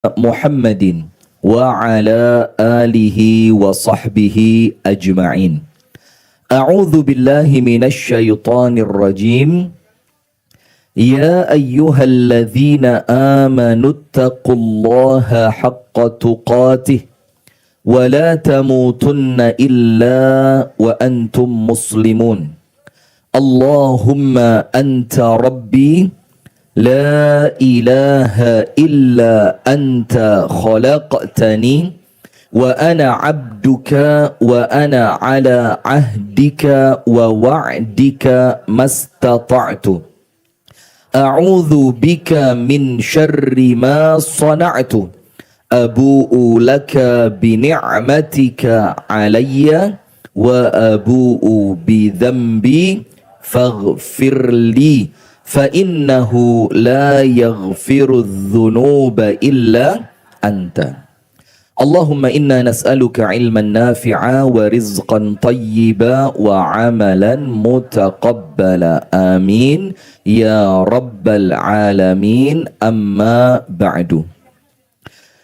Muhammadin wa ala alihi wa sahbihi ajma'in. A'udzu billahi minasy syaithanir rajim. Ya ayyuhalladzina amanu taqullaha haqqa tuqatih wa la tamutunna illa wa antum muslimun. Allahumma anta rabbi la ilaha illa anta khalaqtani wa ana abduka wa ana ala ahdika wa wa'dika mastata'tu. A'udzu bika min syarri ma sana'tu. Abu'u laka bi ni'matika alayya wa abu'u bi dhanbi faghfirli fa innahu la yaghfiru dhunuba illa anta. Allahumma inna nas'aluka ilman nafi'a wa rizqan tayyiba wa amalan mutaqabbala. Amin ya rabbal alamin. Amma ba'du.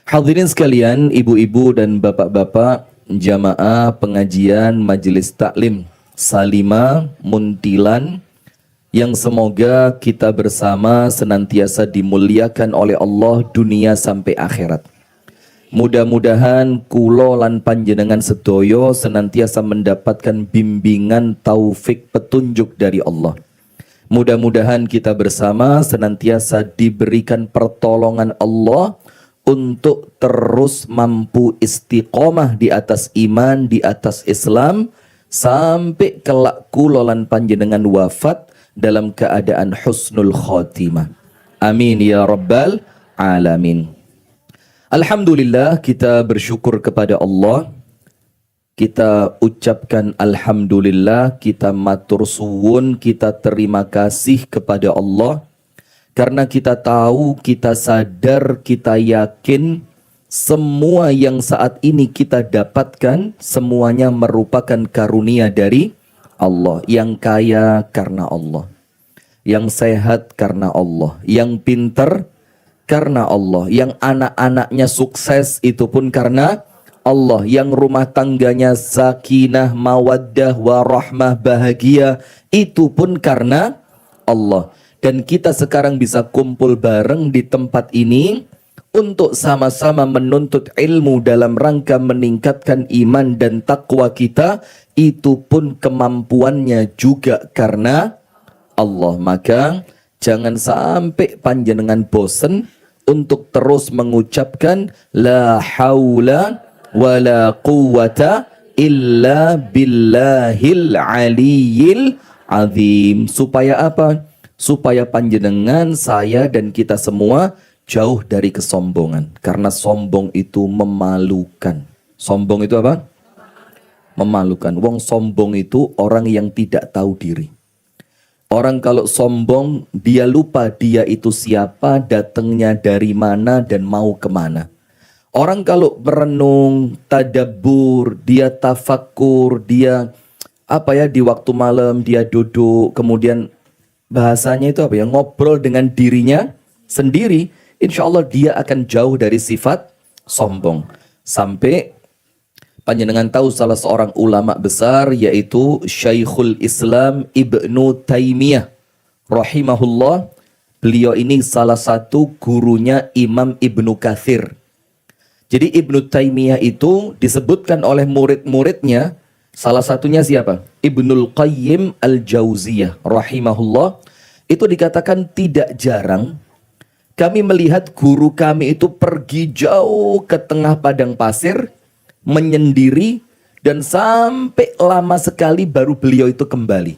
Hadirin sekalian, ibu-ibu dan bapak-bapak, jamaah pengajian Majelis Taklim Salimah Muntilan, yang semoga kita bersama senantiasa dimuliakan oleh Allah dunia sampai akhirat. Mudah-mudahan kulo lan panjenengan sedoyo senantiasa mendapatkan bimbingan taufik petunjuk dari Allah. Mudah-mudahan kita bersama senantiasa diberikan pertolongan Allah untuk terus mampu istiqomah di atas iman, di atas Islam, sampai kelak kulo lan panjenengan wafat dalam keadaan husnul khotimah. Amin ya rabbal alamin. Alhamdulillah, kita bersyukur kepada Allah. Kita ucapkan alhamdulillah, kita matur suwun, kita terima kasih kepada Allah. Karena kita tahu, kita sadar, kita yakin semua yang saat ini kita dapatkan semuanya merupakan karunia dari Allah. Yang kaya karena Allah, yang sehat karena Allah, yang pinter karena Allah, yang anak-anaknya sukses itu pun karena Allah, yang rumah tangganya sakinah, mawaddah, warahmah, bahagia itu pun karena Allah. Dan kita sekarang bisa kumpul bareng di tempat ini untuk sama-sama menuntut ilmu dalam rangka meningkatkan iman dan takwa kita, itu pun kemampuannya juga karena Allah. Maka jangan sampai panjenengan bosan untuk terus mengucapkan la haula wa la quwata illa billahil aliyil azim. Supaya apa? Supaya panjenengan, saya dan kita semua jauh dari kesombongan. Karena sombong itu memalukan. Sombong itu apa? Memalukan. Wong sombong itu orang yang tidak tahu diri. Orang kalau sombong, dia lupa dia itu siapa, datangnya dari mana, dan mau kemana. Orang kalau merenung, tadabbur, dia tafakur, dia di waktu malam dia duduk, kemudian bahasanya itu ngobrol dengan dirinya sendiri, insya Allah dia akan jauh dari sifat sombong. Sampai panjenengan tahu salah seorang ulama besar, yaitu Syekhul Islam Ibnu Taimiyah rahimahullah. Beliau ini salah satu gurunya Imam Ibnu Katsir. Jadi Ibnu Taimiyah itu disebutkan oleh murid-muridnya, salah satunya siapa? Ibnul Qayyim Al-Jauziyah rahimahullah. Itu dikatakan tidak jarang kami melihat guru kami itu pergi jauh ke tengah padang pasir, menyendiri, dan sampai lama sekali baru beliau itu kembali.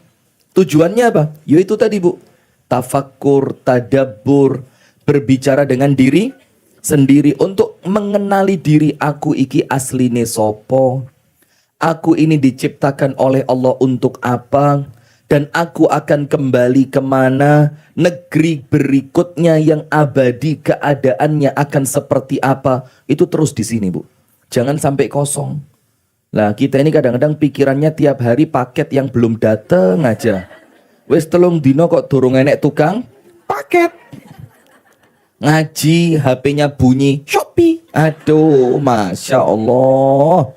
Tujuannya apa? Yaitu tadi bu, tafakur, tadabbur, berbicara dengan diri sendiri untuk mengenali diri. Aku iki asline sopo, aku ini diciptakan oleh Allah untuk apa, dan aku akan kembali kemana, negeri berikutnya yang abadi keadaannya akan seperti apa. Itu terus di sini bu. Jangan sampai kosong. Nah kita ini kadang-kadang pikirannya tiap hari paket yang belum dateng aja. Wes telung dino kok durung enek tukang paket. Ngaji, HP-nya bunyi, Shopee. Aduh, Masya Allah.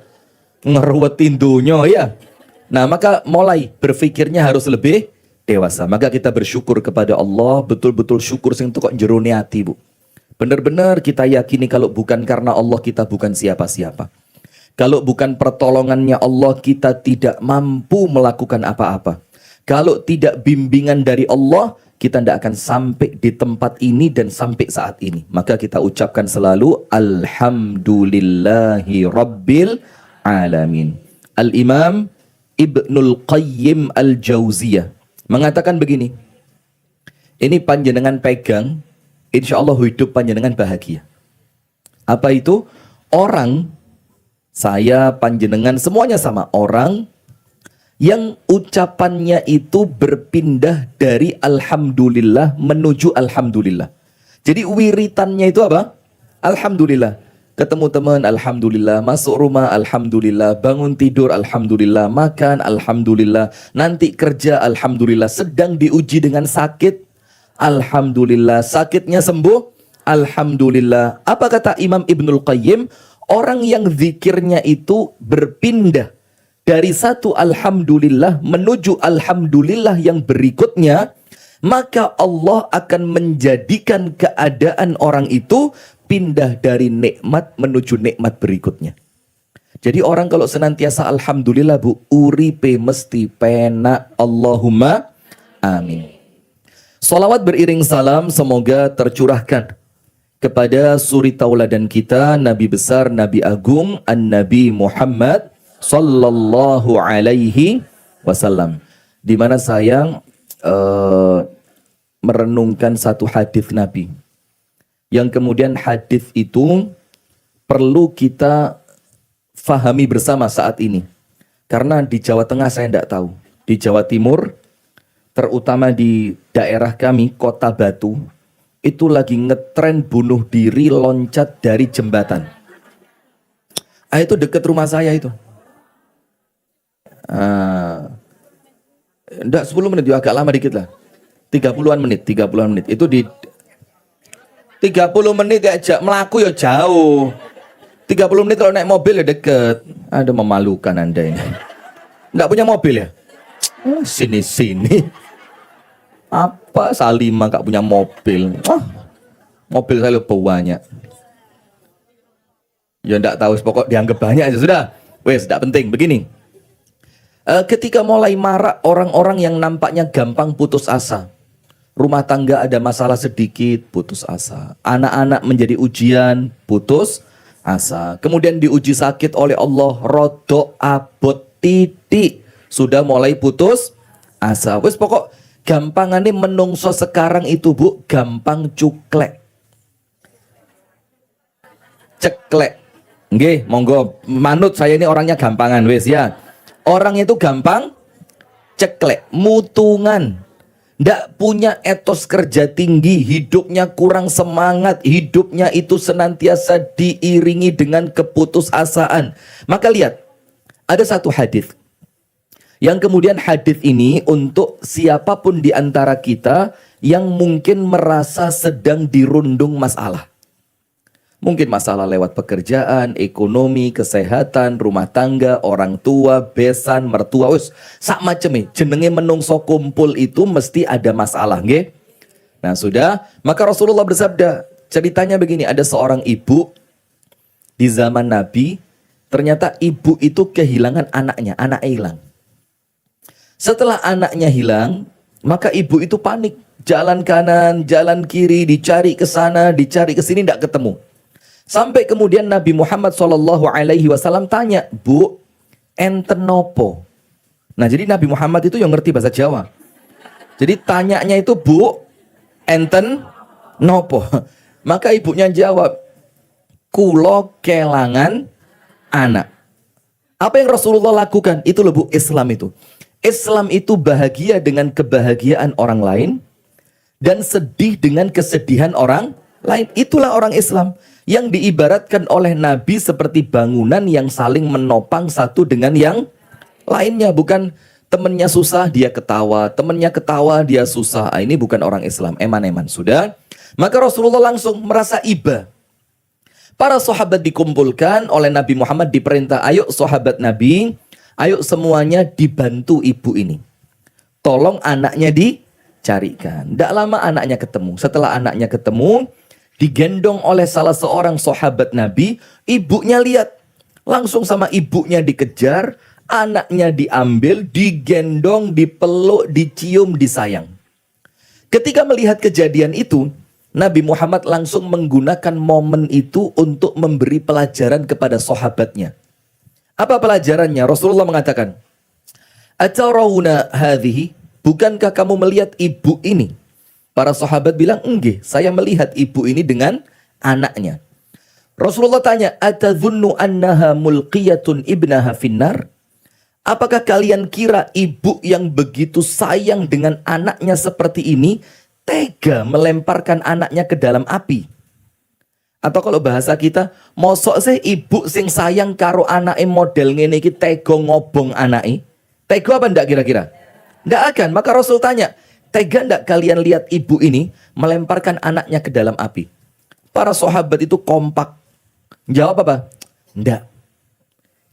Ngeruwetin dunia ya. Nah, maka mulai berpikirnya harus lebih dewasa. Maka kita bersyukur kepada Allah, betul-betul syukur sing kok jero ati, Bu. Benar-benar kita yakini kalau bukan karena Allah kita bukan siapa-siapa. Kalau bukan pertolongannya Allah kita tidak mampu melakukan apa-apa. Kalau tidak bimbingan dari Allah, kita tidak akan sampai di tempat ini dan sampai saat ini. Maka kita ucapkan selalu Alhamdulillahi Rabbil Alamin. Al-Imam Ibnul Qayyim Al-Jauziyah mengatakan begini. Ini panjenengan pegang, insya Allah hidup panjenengan bahagia. Apa itu? Orang, saya, panjenengan, semuanya sama. Orang yang ucapannya itu berpindah dari Alhamdulillah menuju Alhamdulillah. Jadi wiritannya itu apa? Alhamdulillah. Ketemu teman, Alhamdulillah. Masuk rumah, Alhamdulillah. Bangun tidur, Alhamdulillah. Makan, Alhamdulillah. Nanti kerja, Alhamdulillah. Sedang diuji dengan sakit, Alhamdulillah. Sakitnya sembuh, Alhamdulillah. Apa kata Imam Ibnul Qayyim? Orang yang zikirnya itu berpindah dari satu Alhamdulillah menuju Alhamdulillah yang berikutnya, maka Allah akan menjadikan keadaan orang itu pindah dari nikmat menuju nikmat berikutnya. Jadi orang kalau senantiasa Alhamdulillah, Bu, uripe mesti penak. Allahumma amin. Salawat beriring salam semoga tercurahkan kepada suri tauladan kita, Nabi besar, Nabi agung, An-Nabi Muhammad Sallallahu alaihi wasallam. Di mana saya merenungkan satu hadis Nabi. Yang kemudian hadis itu perlu kita fahami bersama saat ini. Karena di Jawa Tengah saya tidak tahu. Di Jawa Timur, terutama di daerah kami, Kota Batu, itu lagi ngetren bunuh diri loncat dari jembatan. Itu dekat rumah saya itu. Enggak 10 menit, juga agak lama dikit lah. 30-an menit. Itu di 30 menit aja melaku ya jauh. 30 menit kalau naik mobil ya deket. Ada memalukan Anda ini. Enggak punya mobil ya? Sini. Apa Salimah enggak punya mobil? Mobil saya lebih banyak. Ya enggak tahu, pokok dianggap banyak aja sudah. Wes, enggak penting. Begini. Ketika mulai marak orang-orang yang nampaknya gampang putus asa. Rumah tangga ada masalah sedikit, putus asa. Anak-anak menjadi ujian, putus asa. Kemudian diuji sakit oleh Allah, rodok, abot, titik. Sudah mulai putus asa. Wes pokok gampangannya menungso sekarang itu, Bu, gampang cuklek. Ceklek. Nggih, monggo manut saya ini orangnya gampangan wes ya. Orang itu gampang ceklek, mutungan, ndak punya etos kerja tinggi, hidupnya kurang semangat, hidupnya itu senantiasa diiringi dengan keputusasaan. Maka lihat, ada satu hadis yang kemudian hadis ini untuk siapapun di antara kita yang mungkin merasa sedang dirundung masalah. Mungkin masalah lewat pekerjaan, ekonomi, kesehatan, rumah tangga, orang tua, besan, mertua, wis sak macem jenenge menungso kumpul itu mesti ada masalah, nggih. Nah, sudah, maka Rasulullah bersabda, ceritanya begini, ada seorang ibu di zaman Nabi, ternyata ibu itu kehilangan anaknya hilang. Setelah anaknya hilang, maka ibu itu panik, jalan kanan, jalan kiri, dicari ke sana, dicari ke sini, tidak ketemu. Sampai kemudian Nabi Muhammad SAW tanya, Bu, enten nopo? Nah, jadi Nabi Muhammad itu yang ngerti bahasa Jawa. Jadi tanyanya itu, Bu, enten nopo? Maka ibunya jawab, kulo kelangan anak. Apa yang Rasulullah lakukan? Itu loh, Bu, Islam itu. Islam itu bahagia dengan kebahagiaan orang lain dan sedih dengan kesedihan orang lain. Itulah orang Islam yang diibaratkan oleh Nabi seperti bangunan yang saling menopang satu dengan yang lainnya. Bukan temennya susah dia ketawa, temennya ketawa dia susah. Ini bukan orang Islam, eman-eman. Sudah. Maka Rasulullah langsung merasa iba. Para sahabat dikumpulkan oleh Nabi Muhammad, diperintah, ayo sahabat Nabi, ayo semuanya dibantu ibu ini. Tolong anaknya dicarikan. Tidak lama anaknya ketemu. Setelah anaknya ketemu, digendong oleh salah seorang sahabat Nabi, ibunya lihat. Langsung sama ibunya dikejar, anaknya diambil, digendong, dipeluk, dicium, disayang. Ketika melihat kejadian itu, Nabi Muhammad langsung menggunakan momen itu untuk memberi pelajaran kepada sahabatnya. Apa pelajarannya? Rasulullah mengatakan, "Atarawna hadhihi? Bukankah kamu melihat ibu ini?" Para sahabat bilang, "Enggak, saya melihat ibu ini dengan anaknya." Rasulullah tanya, "Atadhunnu annaha mulqiyatun ibnaha finnar?" Apakah kalian kira ibu yang begitu sayang dengan anaknya seperti ini tega melemparkan anaknya ke dalam api? Atau kalau bahasa kita, mosok sih ibu sing sayang karo anake model ngene iki tega ngobong anake? Tega apa ndak kira-kira? Ndak akan. Maka Rasul tanya, tega ndak kalian lihat ibu ini melemparkan anaknya ke dalam api? Para sahabat itu kompak. Jawab apa? Ndak.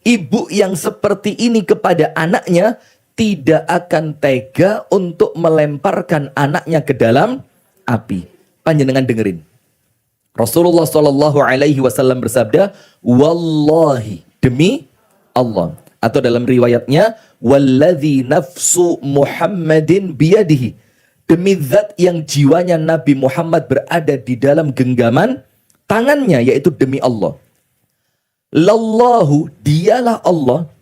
Ibu yang seperti ini kepada anaknya tidak akan tega untuk melemparkan anaknya ke dalam api. Panjenengan dengerin. Rasulullah Shallallahu Alaihi Wasallam bersabda, "Wallahi, demi Allah." Atau dalam riwayatnya, "Walladzi nafsu Muhammadin biyadihi." Demi zat yang jiwanya Nabi Muhammad berada di dalam genggaman tangannya, yaitu demi Allah. Lallahu, dialah Allah,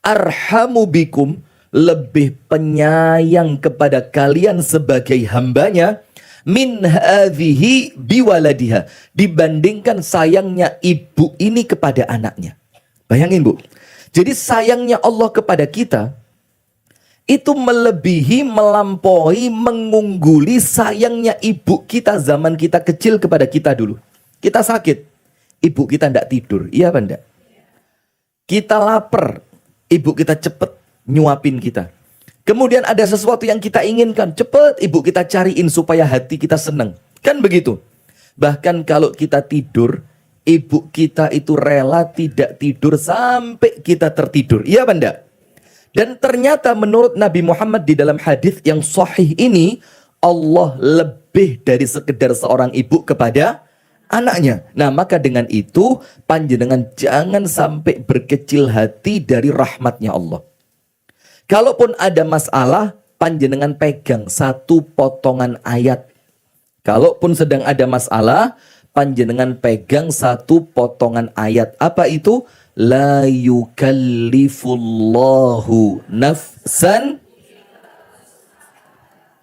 arhamu bikum, lebih penyayang kepada kalian sebagai hambanya, min hadhihi biwaladiha, dibandingkan sayangnya ibu ini kepada anaknya. Bayangin Bu, jadi sayangnya Allah kepada kita itu melebihi, melampaui, mengungguli sayangnya ibu kita zaman kita kecil kepada kita dulu. Kita sakit, ibu kita tidak tidur, iya apa enggak? Kita lapar, ibu kita cepet nyuapin kita. Kemudian ada sesuatu yang kita inginkan, cepet ibu kita cariin supaya hati kita senang. Kan begitu. Bahkan kalau kita tidur, ibu kita itu rela tidak tidur sampai kita tertidur. Iya apa enggak? Dan ternyata menurut Nabi Muhammad di dalam hadis yang sahih ini, Allah lebih dari sekedar seorang ibu kepada anaknya. Nah, maka dengan itu panjenengan jangan sampai berkecil hati dari rahmatnya Allah. Kalaupun ada masalah, panjenengan pegang satu potongan ayat. Kalaupun sedang ada masalah, panjenengan pegang satu potongan ayat. Apa itu? La yukallifullahu nafsan.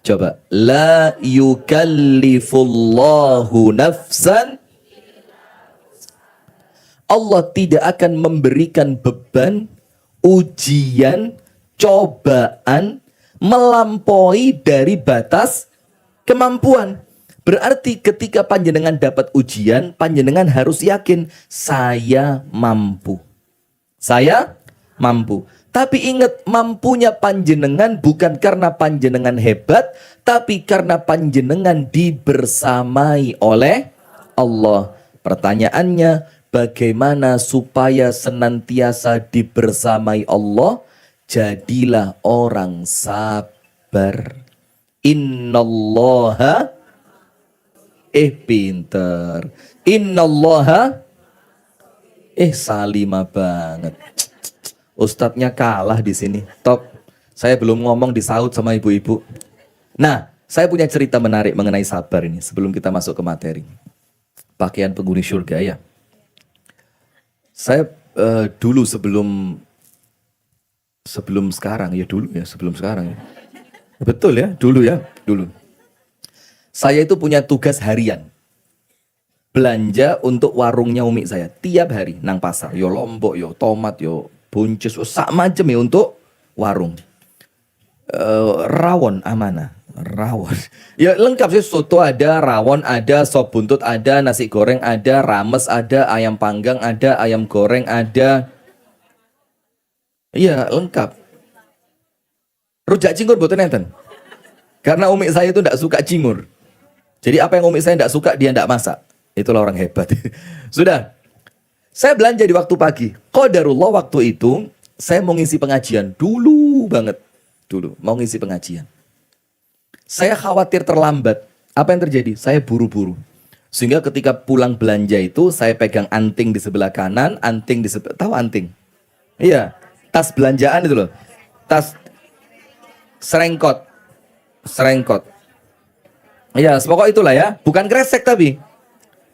Coba. La yukallifullahu nafsan. Allah tidak akan memberikan beban, ujian, cobaan melampaui dari batas kemampuan. Berarti ketika panjenengan dapat ujian, panjenengan harus yakin, saya mampu. Saya mampu. Tapi ingat, mampunya panjenengan bukan karena panjenengan hebat, tapi karena panjenengan dibersamai oleh Allah. Pertanyaannya, bagaimana supaya senantiasa dibersamai Allah? Jadilah orang sabar. Innallaha, pinter. Innallaha, salimah banget. Ustadznya kalah di sini. Top. Saya belum ngomong disaut sama ibu-ibu. Nah, saya punya cerita menarik mengenai sabar ini sebelum kita masuk ke materi. Pakaian penghuni surga ya. Saya dulu sebelum sekarang ya, sebelum sekarang ya. Betul ya, dulu. Saya itu punya tugas harian. Belanja untuk warungnya umi saya tiap hari nang pasar. Yo lombok, yo tomat, yo buncis, sak macem ya untuk warung. Rawon amanah. Rawon. Ya lengkap sih, soto ada, rawon ada, sop buntut ada, nasi goreng ada, rames ada, ayam panggang ada, ayam goreng ada. Iya, lengkap. Rujak cingur boten enten. Karena umi saya itu tidak suka cingur. Jadi apa yang umi saya tidak suka, dia tidak masak. Itulah orang hebat. Sudah. Saya belanja di waktu pagi. Qadarullah waktu itu, saya mau ngisi pengajian. Dulu banget. Dulu, mau ngisi pengajian. Saya khawatir terlambat. Apa yang terjadi? Saya buru-buru. Sehingga ketika pulang belanja itu, saya pegang anting di sebelah kanan, anting di sebelah... Tahu anting? Iya. Tas belanjaan itu loh. Tas serengkot. Serengkot. Iya, pokoknya itulah ya. Bukan kresek tapi.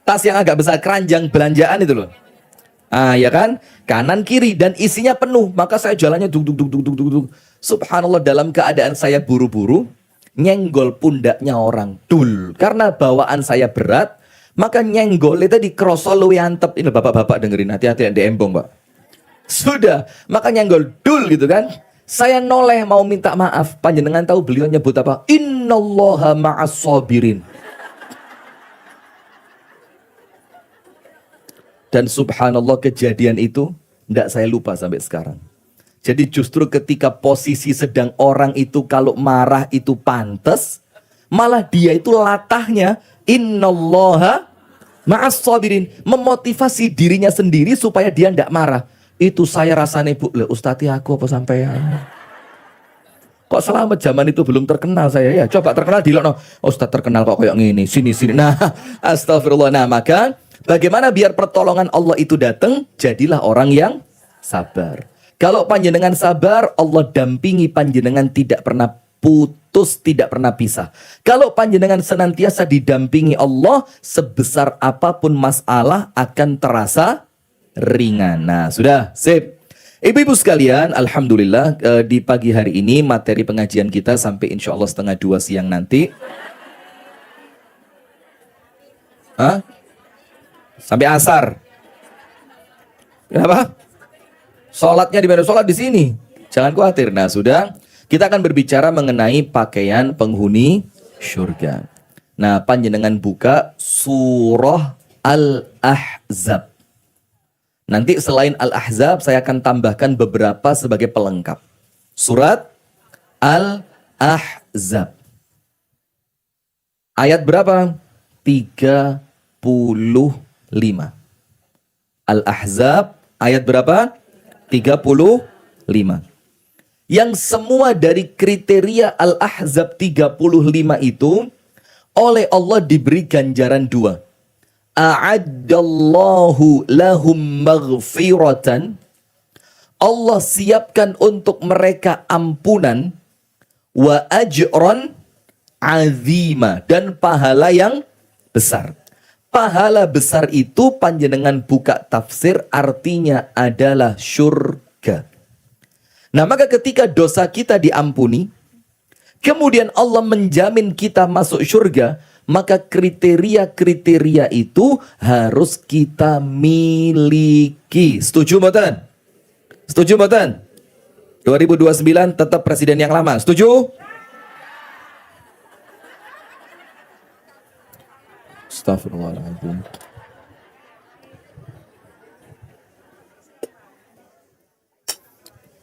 Tas yang agak besar, keranjang belanjaan itu loh. Ah, ya kan? Kanan kiri dan isinya penuh. Maka saya jalannya duk duk duk duk duk duk duk. Subhanallah, dalam keadaan saya buru-buru, nyenggol pundaknya orang. Dul. Karena bawaan saya berat, maka nyenggol itu di krosol luwi antep. Ini bapak-bapak dengerin, hati-hati di embong, Pak. Sudah, maka nyenggol dul gitu kan. Saya noleh mau minta maaf. Panjenengan tahu beliau nyebut apa? Innallaha ma'as sabirin. Dan subhanallah, kejadian itu tidak saya lupa sampai sekarang. Jadi justru ketika posisi sedang orang itu kalau marah itu pantas, malah dia itu latahnya innallaha ma'as sabirin, memotivasi dirinya sendiri supaya dia tidak marah. Itu saya rasanya, Bu, Ustadz aku apa sampai ya? Kok selamat zaman itu belum terkenal saya ya? Coba terkenal di no. Ustadz terkenal kok kayak gini, sini. Nah, astagfirullah. Nah, maka bagaimana biar pertolongan Allah itu datang? Jadilah orang yang sabar. Kalau panjenengan sabar, Allah dampingi panjenengan tidak pernah putus, tidak pernah pisah. Kalau panjenengan senantiasa didampingi Allah, sebesar apapun masalah akan terasa ringan. Nah, sudah, sip. Ibu-ibu sekalian, alhamdulillah di pagi hari ini materi pengajian kita sampai insya Allah 1:30 siang nanti. Hah? Sampai asar. Kenapa? Sholatnya di mana? Sholat di sini. Jangan khawatir. Nah, sudah. Kita akan berbicara mengenai pakaian penghuni syurga. Nah, panjenengan buka surah Al-Ahzab. Nanti selain Al-Ahzab, saya akan tambahkan beberapa sebagai pelengkap. Surat Al-Ahzab. Ayat berapa? 35. Al-Ahzab, ayat berapa? 35. Yang semua dari kriteria Al-Ahzab 35 itu, oleh Allah diberi ganjaran 2. A'addallahu lahum maghfiratan. Allah siapkan untuk mereka ampunan, wa ajran azima, dan pahala yang besar. Pahala besar itu panjenengan buka tafsir artinya adalah syurga. Nah, maka ketika dosa kita diampuni, kemudian Allah menjamin kita masuk syurga, maka kriteria-kriteria itu harus kita miliki. Setuju mboten? Setuju mboten? 2029 tetap presiden yang lama. Setuju? Astagfirullahaladzim.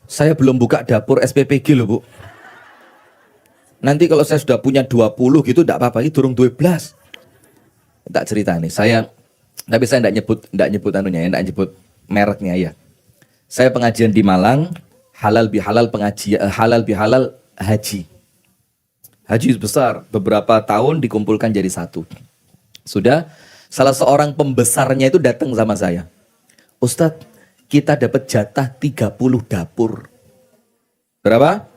Saya belum buka dapur SPPG loh, Bu. Nanti kalau saya sudah punya 20 gitu enggak apa-apa, ini durung 12. Tak cerita nih, tapi saya enggak nyebut anunya, enggak nyebut mereknya ya. Saya pengajian di Malang, halal bihalal pengajian, halal bihalal haji. Haji besar, beberapa tahun dikumpulkan jadi satu. Sudah, salah seorang pembesarnya itu datang sama saya. Ustadz, kita dapat jatah 30 dapur. Berapa?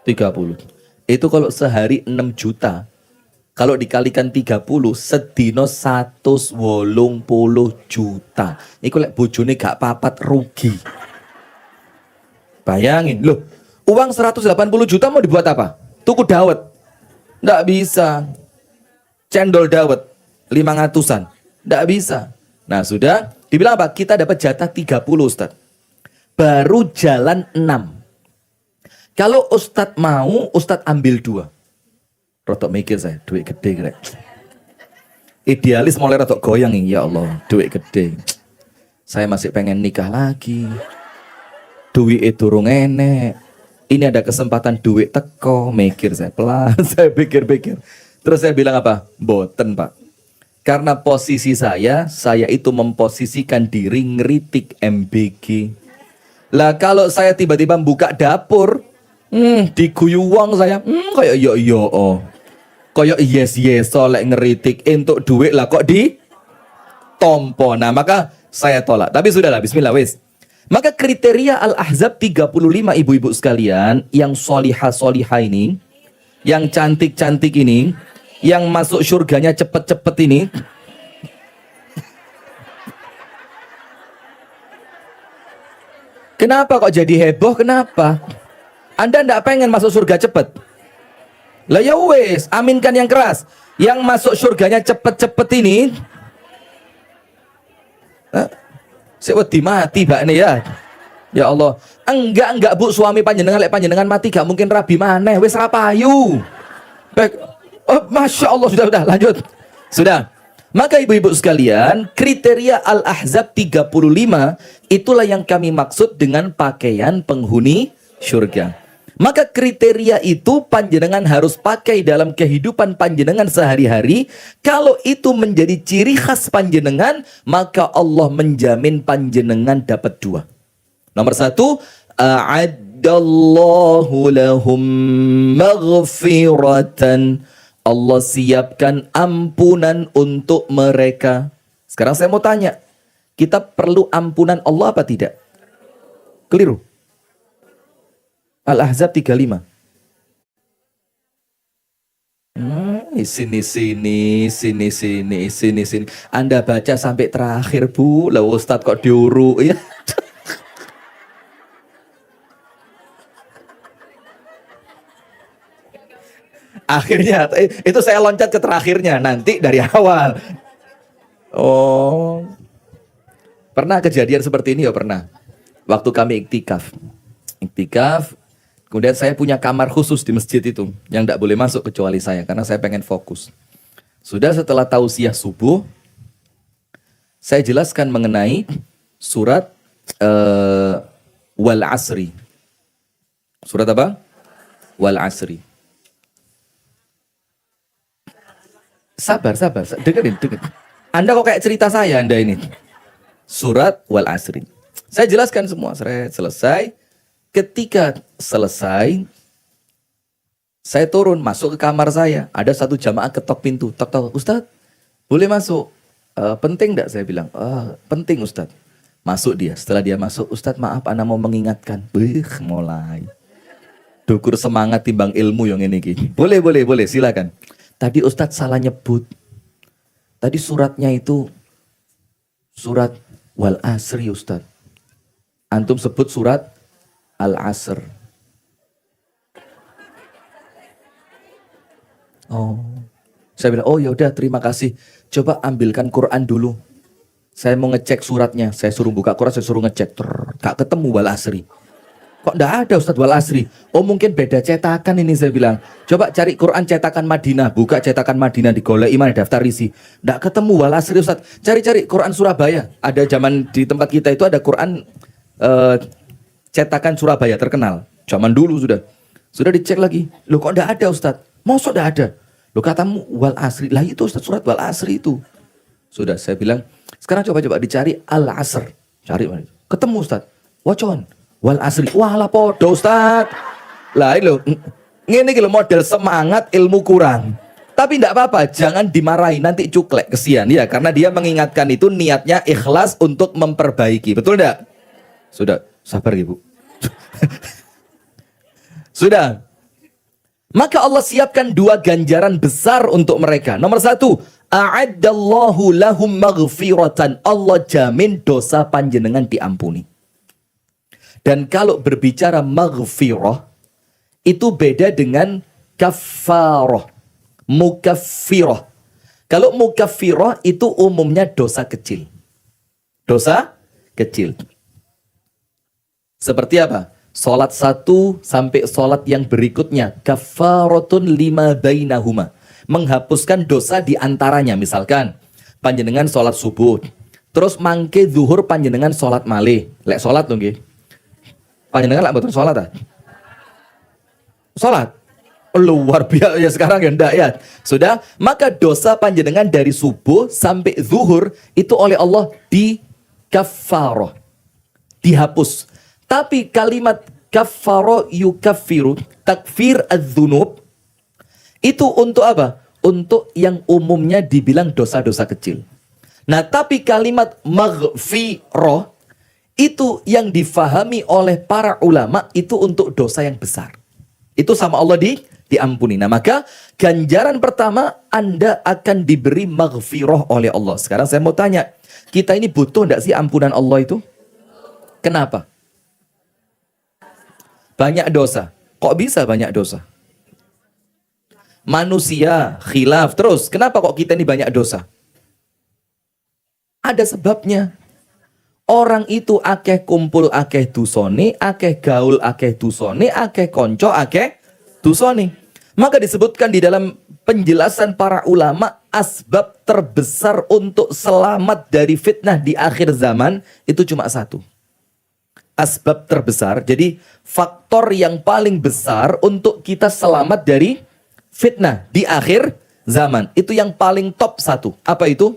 30. Itu kalau sehari 6 juta. Kalau dikalikan 30, sedino 180 juta. Iku lek bojone gak papat rugi. Bayangin, loh, uang 180 juta mau dibuat apa? Tuku dawet. Nggak bisa. Cendol dawet 500-an. Nggak bisa. Nah, sudah dibilang apa? Kita dapat jatah 30, Ustaz. Baru jalan 6. Kalau Ustadz mau, Ustadz ambil 2. Rotok mikir saya, duit gede kira. Idealis mulai rotok goyang nih, ya Allah, duit gede. Saya masih pengen nikah lagi. Duit itu durung enek. Ini ada kesempatan duit teko, mikir saya pelan, saya pikir-pikir. Terus saya bilang apa? Boten Pak. Karena posisi saya itu memposisikan diri ngeritik MBG. Lah kalau saya tiba-tiba buka dapur, diguyu wong saya, kayak yo oh. Kayak yes solek ngeritik entuk duit lah kok di tompo. Nah, maka saya tolak. Tapi sudahlah, bismillah wis. Maka kriteria Al-Ahzab 35 ibu-ibu sekalian, yang solihah ini, yang cantik-cantik ini, yang masuk surganya cepet-cepet ini, kenapa kok jadi heboh? Kenapa? Anda ndak pengen masuk surga cepet? Lah ya wes, aminkan yang keras. Yang masuk surganya cepet-cepet ini, saya wedi mati mbak nih ya. Ya Allah, enggak Bu, suami panjenengan lek panjenengan mati gak mungkin rabi maneh, wis ra payu. Baik. Oh, Masya Allah, sudah lanjut. Sudah. Maka ibu-ibu sekalian, kriteria Al-Ahzab 35 itulah yang kami maksud dengan pakaian penghuni surga. Maka kriteria itu panjenengan harus pakai dalam kehidupan panjenengan sehari-hari. Kalau itu menjadi ciri khas panjenengan, maka Allah menjamin panjenengan dapat dua. Nomor satu, a'addallahu lahum maghfiratan. Allah siapkan ampunan untuk mereka. Sekarang saya mau tanya, kita perlu ampunan Allah apa tidak? Keliru. Al-Ahzab 35. Sini. Anda baca sampai terakhir Bu. Lah Ustadz kok diuru ya. Akhirnya itu saya loncat ke terakhirnya, nanti dari awal. Oh, pernah kejadian seperti ini ya? Pernah. Waktu kami iktikaf, kemudian saya punya kamar khusus di masjid itu yang tidak boleh masuk kecuali saya, karena saya pengen fokus. Sudah setelah tausiah subuh, saya jelaskan mengenai surat Wal Asri. Surat apa? Wal Asri. Sabar, dengerin. Anda kok kayak cerita saya Anda ini. Surat Wal Asri. Saya jelaskan semua, selesai. Ketika selesai, saya turun, masuk ke kamar saya. Ada satu jamaah ketok pintu. Tok, Ustadz, boleh masuk? Penting enggak? Saya bilang, penting Ustadz. Masuk dia. Setelah dia masuk, Ustadz maaf, Ana mau mengingatkan. Mulai. Dukur semangat timbang ilmu yang ini. Boleh, silakan. Tadi Ustadz salah nyebut. Tadi suratnya itu surat Wal Asri Ustadz. Antum sebut surat Al-Asr. Oh. Saya bilang, oh yaudah terima kasih. Coba ambilkan Quran dulu. Saya mau ngecek suratnya. Saya suruh buka Quran, saya suruh ngecek. Gak ketemu Wal Asri. Kok enggak ada Ustadz Wal Asri? Oh mungkin beda cetakan ini, saya bilang. Coba cari Quran cetakan Madinah. Buka cetakan Madinah, digoleki mana daftar isi. Enggak ketemu Wal Asri Ustadz. Cari Quran Surabaya. Ada zaman di tempat kita itu ada Quran cetakan Surabaya terkenal. Zaman dulu sudah. Sudah dicek lagi. Loh kok enggak ada Ustadz? Masa enggak ada? Loh katamu Wal Asri. Lah itu Ustadz, surat Wal Asri itu. Sudah saya bilang, sekarang coba dicari Al-Asr. Cari mana? Ketemu Ustadz. Wacon. Wal Asri. Wah lah podo Ustaz. Lah ini lho model semangat ilmu kurang. Tapi enggak apa-apa, jangan dimarahi, nanti cuklek kesian ya, karena dia mengingatkan itu niatnya ikhlas untuk memperbaiki. Betul enggak? Sudah, sabar Ibu. Sudah. Maka Allah siapkan dua ganjaran besar untuk mereka. Nomor satu, a'addallahu lahum maghfiratan. Allah jamin dosa panjenengan diampuni. Dan kalau berbicara maghfirah, itu beda dengan kafarah, mukaffirah. Kalau mukaffirah itu umumnya dosa kecil. Dosa kecil. Seperti apa? Salat satu sampai salat yang berikutnya. Kafaratun lima bainahuma. Menghapuskan dosa di antaranya. Misalkan, panjenengan salat subuh. Terus mangke zuhur panjenengan salat malih. Lek salat tuh nggih. Panjenengan lak mboten salat ta? Salat. Luar biasa ya, sekarang ya enggak ya. Sudah, maka dosa panjenengan dari subuh sampai zuhur itu oleh Allah di kafaroh, dihapus. Tapi kalimat kafaroh yukaffiru, takfir adz-dzunub, itu untuk apa? Untuk yang umumnya dibilang dosa-dosa kecil. Nah, tapi kalimat maghfirah itu yang difahami oleh para ulama itu untuk dosa yang besar. Itu sama Allah diampuni. Nah, maka ganjaran pertama Anda akan diberi maghfirah oleh Allah. Sekarang saya mau tanya, kita ini butuh enggak sih ampunan Allah itu? Kenapa? Banyak dosa. Kok bisa banyak dosa? Manusia, khilaf. Terus, kenapa kok kita ini banyak dosa? Ada sebabnya. Orang itu akeh kumpul akeh dusone, akeh gaul akeh dusone, akeh konco akeh dusone. Maka disebutkan di dalam penjelasan para ulama, asbab terbesar untuk selamat dari fitnah di akhir zaman itu cuma satu. Asbab terbesar, jadi faktor yang paling besar untuk kita selamat dari fitnah di akhir zaman. Itu yang paling top satu. Apa itu?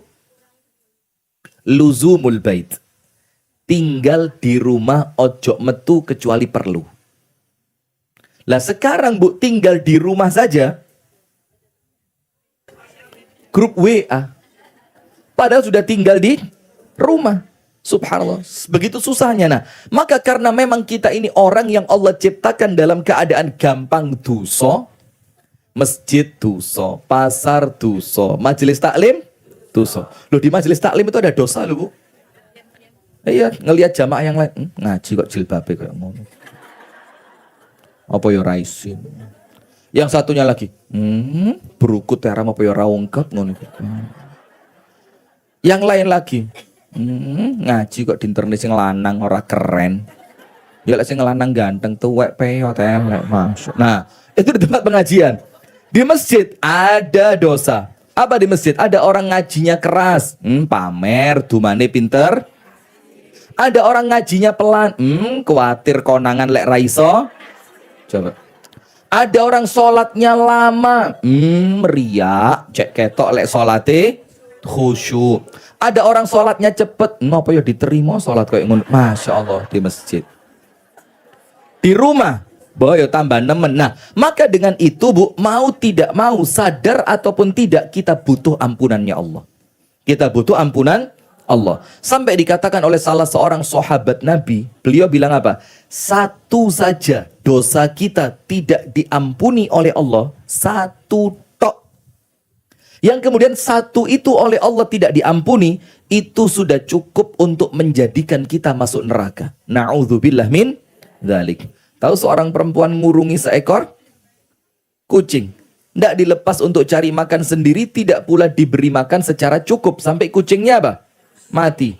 Luzumul bait. Tinggal di rumah ojo metu kecuali perlu. Lah sekarang Bu, tinggal di rumah saja. Grup WA. Padahal sudah tinggal di rumah. Subhanallah. Begitu susahnya. Nah, maka karena memang kita ini orang yang Allah ciptakan dalam keadaan gampang dosa. Masjid dosa, pasar dosa, majelis taklim dosa. Loh, di majelis taklim itu ada dosa loh Bu. Iya, ngelihat jamaah yang lain, ngaji kok jilbabe kayak ngono. Apa ya raisin. Yang satunya lagi, berukut teram apa ya raungkep ngono. Yang lain lagi, ngaji kok di internet sing lanang ora keren. Ya lek sing lanang ganteng tuwek peyot elek masuk. Nah, itu di tempat pengajian. Di masjid ada dosa. Apa di masjid? Ada orang ngajinya keras, pamer, dumane pinter. Ada orang ngajinya pelan, kuatir konangan lek raiso. Coba. Ada orang sholatnya lama, riak, cek ketok lek sholate khusyuk. Ada orang sholatnya cepet, ngapa ya diterima sholat kayak ngono. Masya Allah di masjid. Di rumah, boyo tambah nemen. Nah, maka dengan itu Bu, mau tidak mau, sadar ataupun tidak, kita butuh ampunannya Allah. Kita butuh ampunan Allah. Sampai dikatakan oleh salah seorang sahabat Nabi, beliau bilang apa? Satu saja dosa kita tidak diampuni oleh Allah, satu tok. Yang kemudian satu itu oleh Allah tidak diampuni, itu sudah cukup untuk menjadikan kita masuk neraka. Na'udzubillah min dzalik. Tahu seorang perempuan ngurungi seekor kucing. Tidak dilepas untuk cari makan sendiri, tidak pula diberi makan secara cukup. Sampai kucingnya apa? Mati.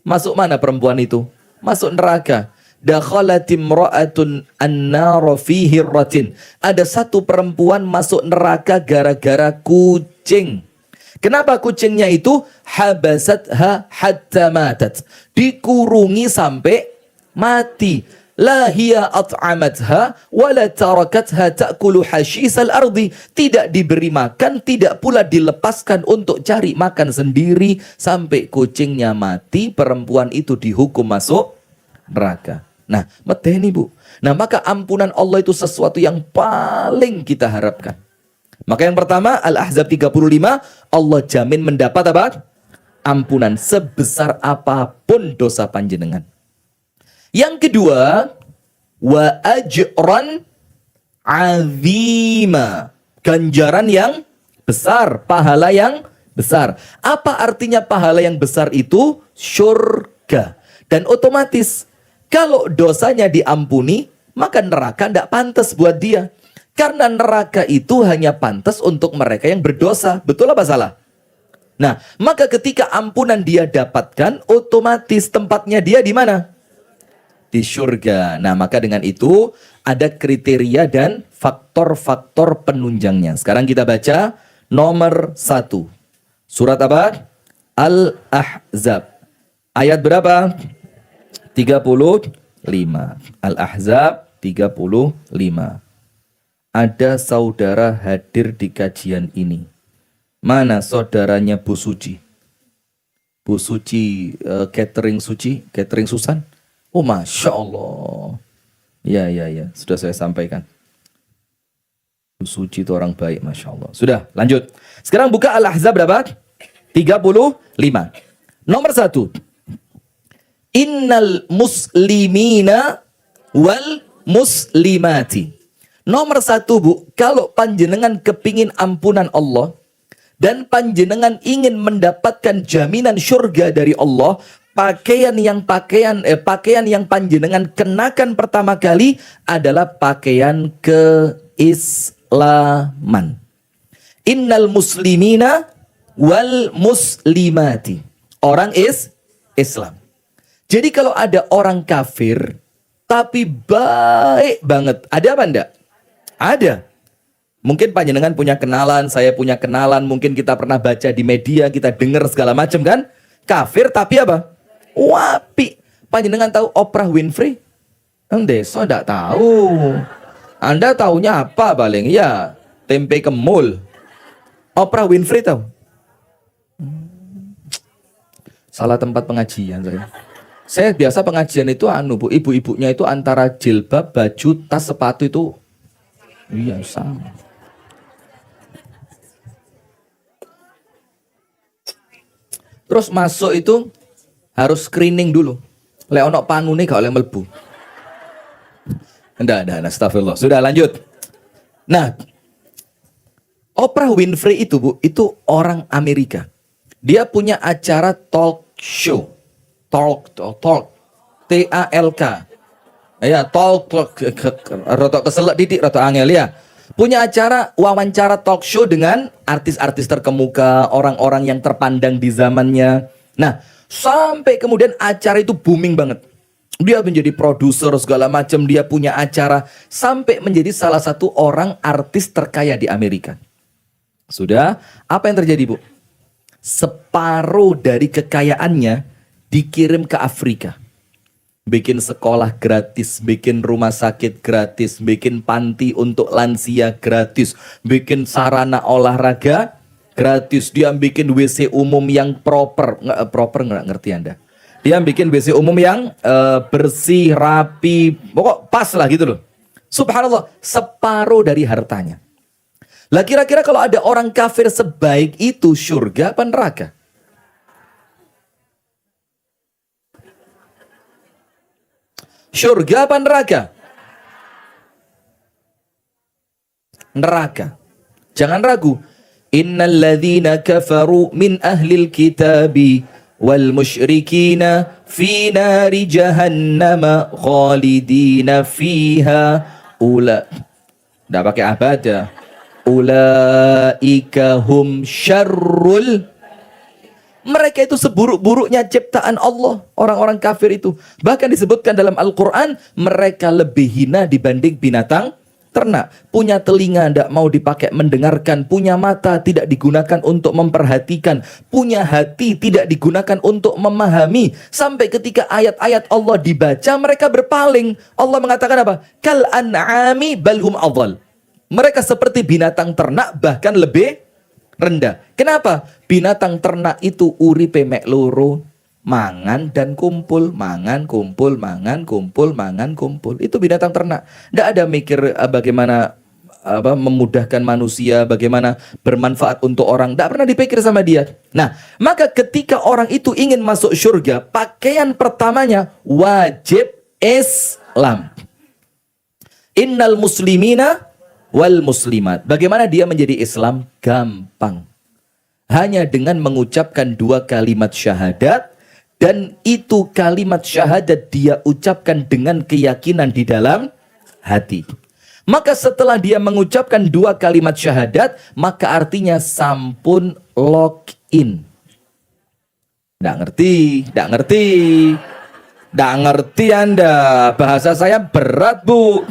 Masuk mana perempuan itu? Masuk neraka. Dakhalat imra'atun an-nar fi hirratin. Ada satu perempuan masuk neraka gara-gara kucing. Kenapa kucingnya itu? Habasatha hatta matat. Dikurungi sampai mati. La hiya at'amatha wa la tarakatha ta'kulu hashisal ardi. Tidak diberi makan, tidak pula dilepaskan untuk cari makan sendiri sampai kucingnya mati. Perempuan itu dihukum masuk neraka. Nah, medeni Bu. Nah, maka ampunan Allah itu sesuatu yang paling kita harapkan. Maka yang pertama, Al-Ahzab 35, Allah jamin mendapat apa? Ampunan sebesar apapun dosa panjenengan. Yang kedua, wa ajran azima. Ganjaran yang besar, pahala yang besar. Apa artinya pahala yang besar itu? Syurga. Dan otomatis, kalau dosanya diampuni, maka neraka tidak pantas buat dia. Karena neraka itu hanya pantas untuk mereka yang berdosa. Betul apa salah? Nah, maka ketika ampunan dia dapatkan, otomatis tempatnya dia di mana? Di surga. Nah, maka dengan itu ada kriteria dan faktor-faktor penunjangnya. Sekarang kita baca nomor 1. Surat apa? Al-Ahzab. Ayat berapa? 35. Al-Ahzab 35. ada saudara hadir di kajian ini. Mana saudaranya Bu Suci? Bu Suci, catering Suci, catering Susan? Oh, Masya Allah. Ya, sudah saya sampaikan. Bu Suci itu orang baik, Masya Allah. Sudah, lanjut. Sekarang buka Al-Ahzab berapa? 35. Nomor 1. Innal muslimina wal muslimati. Nomor 1, Bu, kalau panjenengan kepingin ampunan Allah dan panjenengan ingin mendapatkan jaminan surga dari Allah, pakaian yang panjenengan kenakan pertama kali adalah pakaian keislaman. Innal muslimina wal muslimati. Orang Islam. Jadi kalau ada orang kafir tapi baik banget, ada apa enggak? Ada. Mungkin panjenengan punya kenalan, saya punya kenalan, mungkin kita pernah baca di media, kita dengar segala macam kan? Kafir tapi apa? Wapi. Panjenengan tahu Oprah Winfrey? Desa enggak tahu. Anda taunya apa paling? Ya, tempe kemul. Oprah Winfrey tahu? Salah tempat pengajian saya. Saya biasa pengajian itu Bu, ibu-ibunya itu antara jilbab, baju, tas, sepatu itu iya sama. Terus masuk itu harus screening dulu. Lek ono pangune gak oleh mlebu. Ndak, astagfirullah. Sudah lanjut. Nah, Oprah Winfrey itu Bu, itu orang Amerika. Dia punya acara talk show. Talk. T-A-L-K. Ya, talk. Rotok keselak didik, rotok angel ya. Punya acara wawancara talk show dengan artis-artis terkemuka, orang-orang yang terpandang di zamannya. Nah, sampai kemudian acara itu booming banget. Dia menjadi produser segala macam, dia punya acara sampai menjadi salah satu orang artis terkaya di Amerika. Sudah, apa yang terjadi, Bu? Separuh dari kekayaannya dikirim ke Afrika. Bikin sekolah gratis, bikin rumah sakit gratis, bikin panti untuk lansia gratis, bikin sarana olahraga gratis. Dia bikin WC umum yang proper nggak ngerti Anda. Dia bikin WC umum yang bersih, rapi, pokok pas lah gitu loh. Subhanallah, separuh dari hartanya. Lah kira-kira kalau ada orang kafir sebaik itu, surga apa neraka? Surga apa neraka? Neraka. Jangan ragu. Innal ladzina kafaru min ahlil kitabi wal musyrikina fi nari jahannama khalidina fiha Nggak pakai abada. Ulaika hum syarrul. Mereka itu seburuk-buruknya ciptaan Allah. Orang-orang kafir itu. Bahkan disebutkan dalam Al-Quran, mereka lebih hina dibanding binatang ternak. Punya telinga tidak mau dipakai mendengarkan. Punya mata tidak digunakan untuk memperhatikan. Punya hati tidak digunakan untuk memahami. Sampai ketika ayat-ayat Allah dibaca, mereka berpaling. Allah mengatakan apa? Kal an'ami balhum adhal. Mereka seperti binatang ternak, bahkan lebih rendah. Kenapa? Binatang ternak itu uripe mek loro, mangan dan kumpul, mangan kumpul, mangan kumpul, mangan kumpul. Itu binatang ternak. Tidak ada mikir bagaimana memudahkan manusia, bagaimana bermanfaat untuk orang. Tidak pernah dipikir sama dia. Nah, maka ketika orang itu ingin masuk surga, pakaian pertamanya wajib Islam. Innal muslimina wal muslimat. Bagaimana dia menjadi Islam? Gampang. Hanya dengan mengucapkan 2 kalimat syahadat, dan itu kalimat syahadat dia ucapkan dengan keyakinan di dalam hati. Maka setelah dia mengucapkan 2 kalimat syahadat, maka artinya sampun login. Nggak ngerti Anda. Bahasa saya berat, Bu.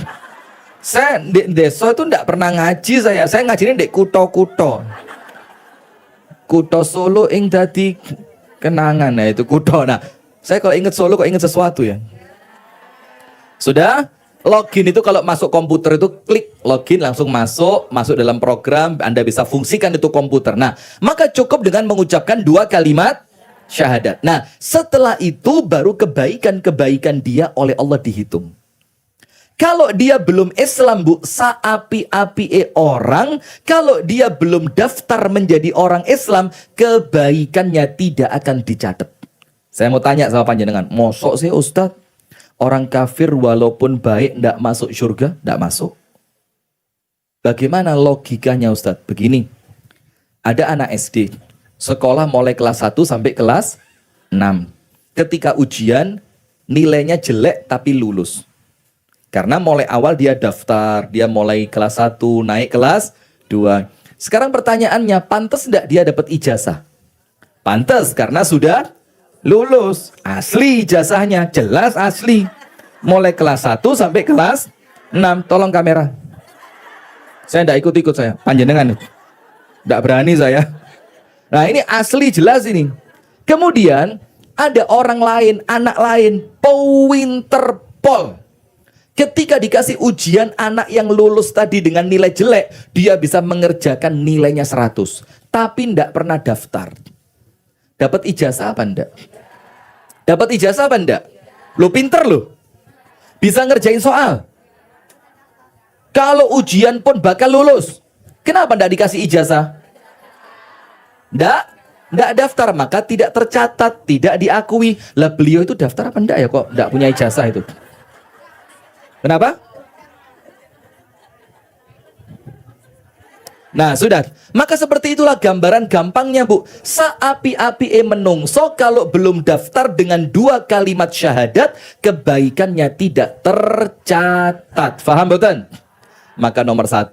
Saya di desa itu enggak pernah ngaji saya. Saya ngajinya di kuto-kuto. Kuto Solo ing dadi kenangan. Nah itu kuto. Nah, saya kalau ingat Solo kok ingat sesuatu ya. Sudah? Login itu kalau masuk komputer itu klik login langsung masuk dalam program, Anda bisa fungsikan itu komputer. Nah, maka cukup dengan mengucapkan 2 kalimat syahadat. Nah, setelah itu baru kebaikan-kebaikan dia oleh Allah dihitung. Kalau dia belum Islam, Bu, saapi-api orang, kalau dia belum daftar menjadi orang Islam, kebaikannya tidak akan dicatat. Saya mau tanya sama panjenengan, mosok sih Ustadz, orang kafir walaupun baik tidak masuk surga? Tidak masuk. Bagaimana logikanya Ustadz? Begini, ada anak SD, sekolah mulai kelas 1 sampai kelas 6. Ketika ujian, nilainya jelek tapi lulus. Karena mulai awal dia daftar, dia mulai kelas 1, naik kelas 2. Sekarang pertanyaannya, pantas tidak dia dapat ijazah? Pantas, karena sudah lulus. Asli ijazahnya, jelas asli. Mulai kelas 1 sampai kelas 6. Tolong kamera. Saya tidak ikut-ikut saya, panjenengan. Tidak berani saya. Nah ini asli jelas ini. Kemudian ada orang lain, anak lain, pinter pol. Ketika dikasih ujian, anak yang lulus tadi dengan nilai jelek, dia bisa mengerjakan nilainya 100. Tapi tidak pernah daftar. Dapat ijazah apa enggak? Dapat ijazah apa enggak? Lo pinter lo. Bisa ngerjain soal. Kalau ujian pun bakal lulus. Kenapa enggak dikasih ijazah? Enggak daftar, maka tidak tercatat, tidak diakui. Lah beliau itu daftar apa enggak ya kok enggak punya ijazah itu? Kenapa? Nah sudah, maka seperti itulah gambaran gampangnya Bu. Saapi-api menungso kalau belum daftar dengan 2 kalimat syahadat, kebaikannya tidak tercatat. Faham betul? Maka nomor 1,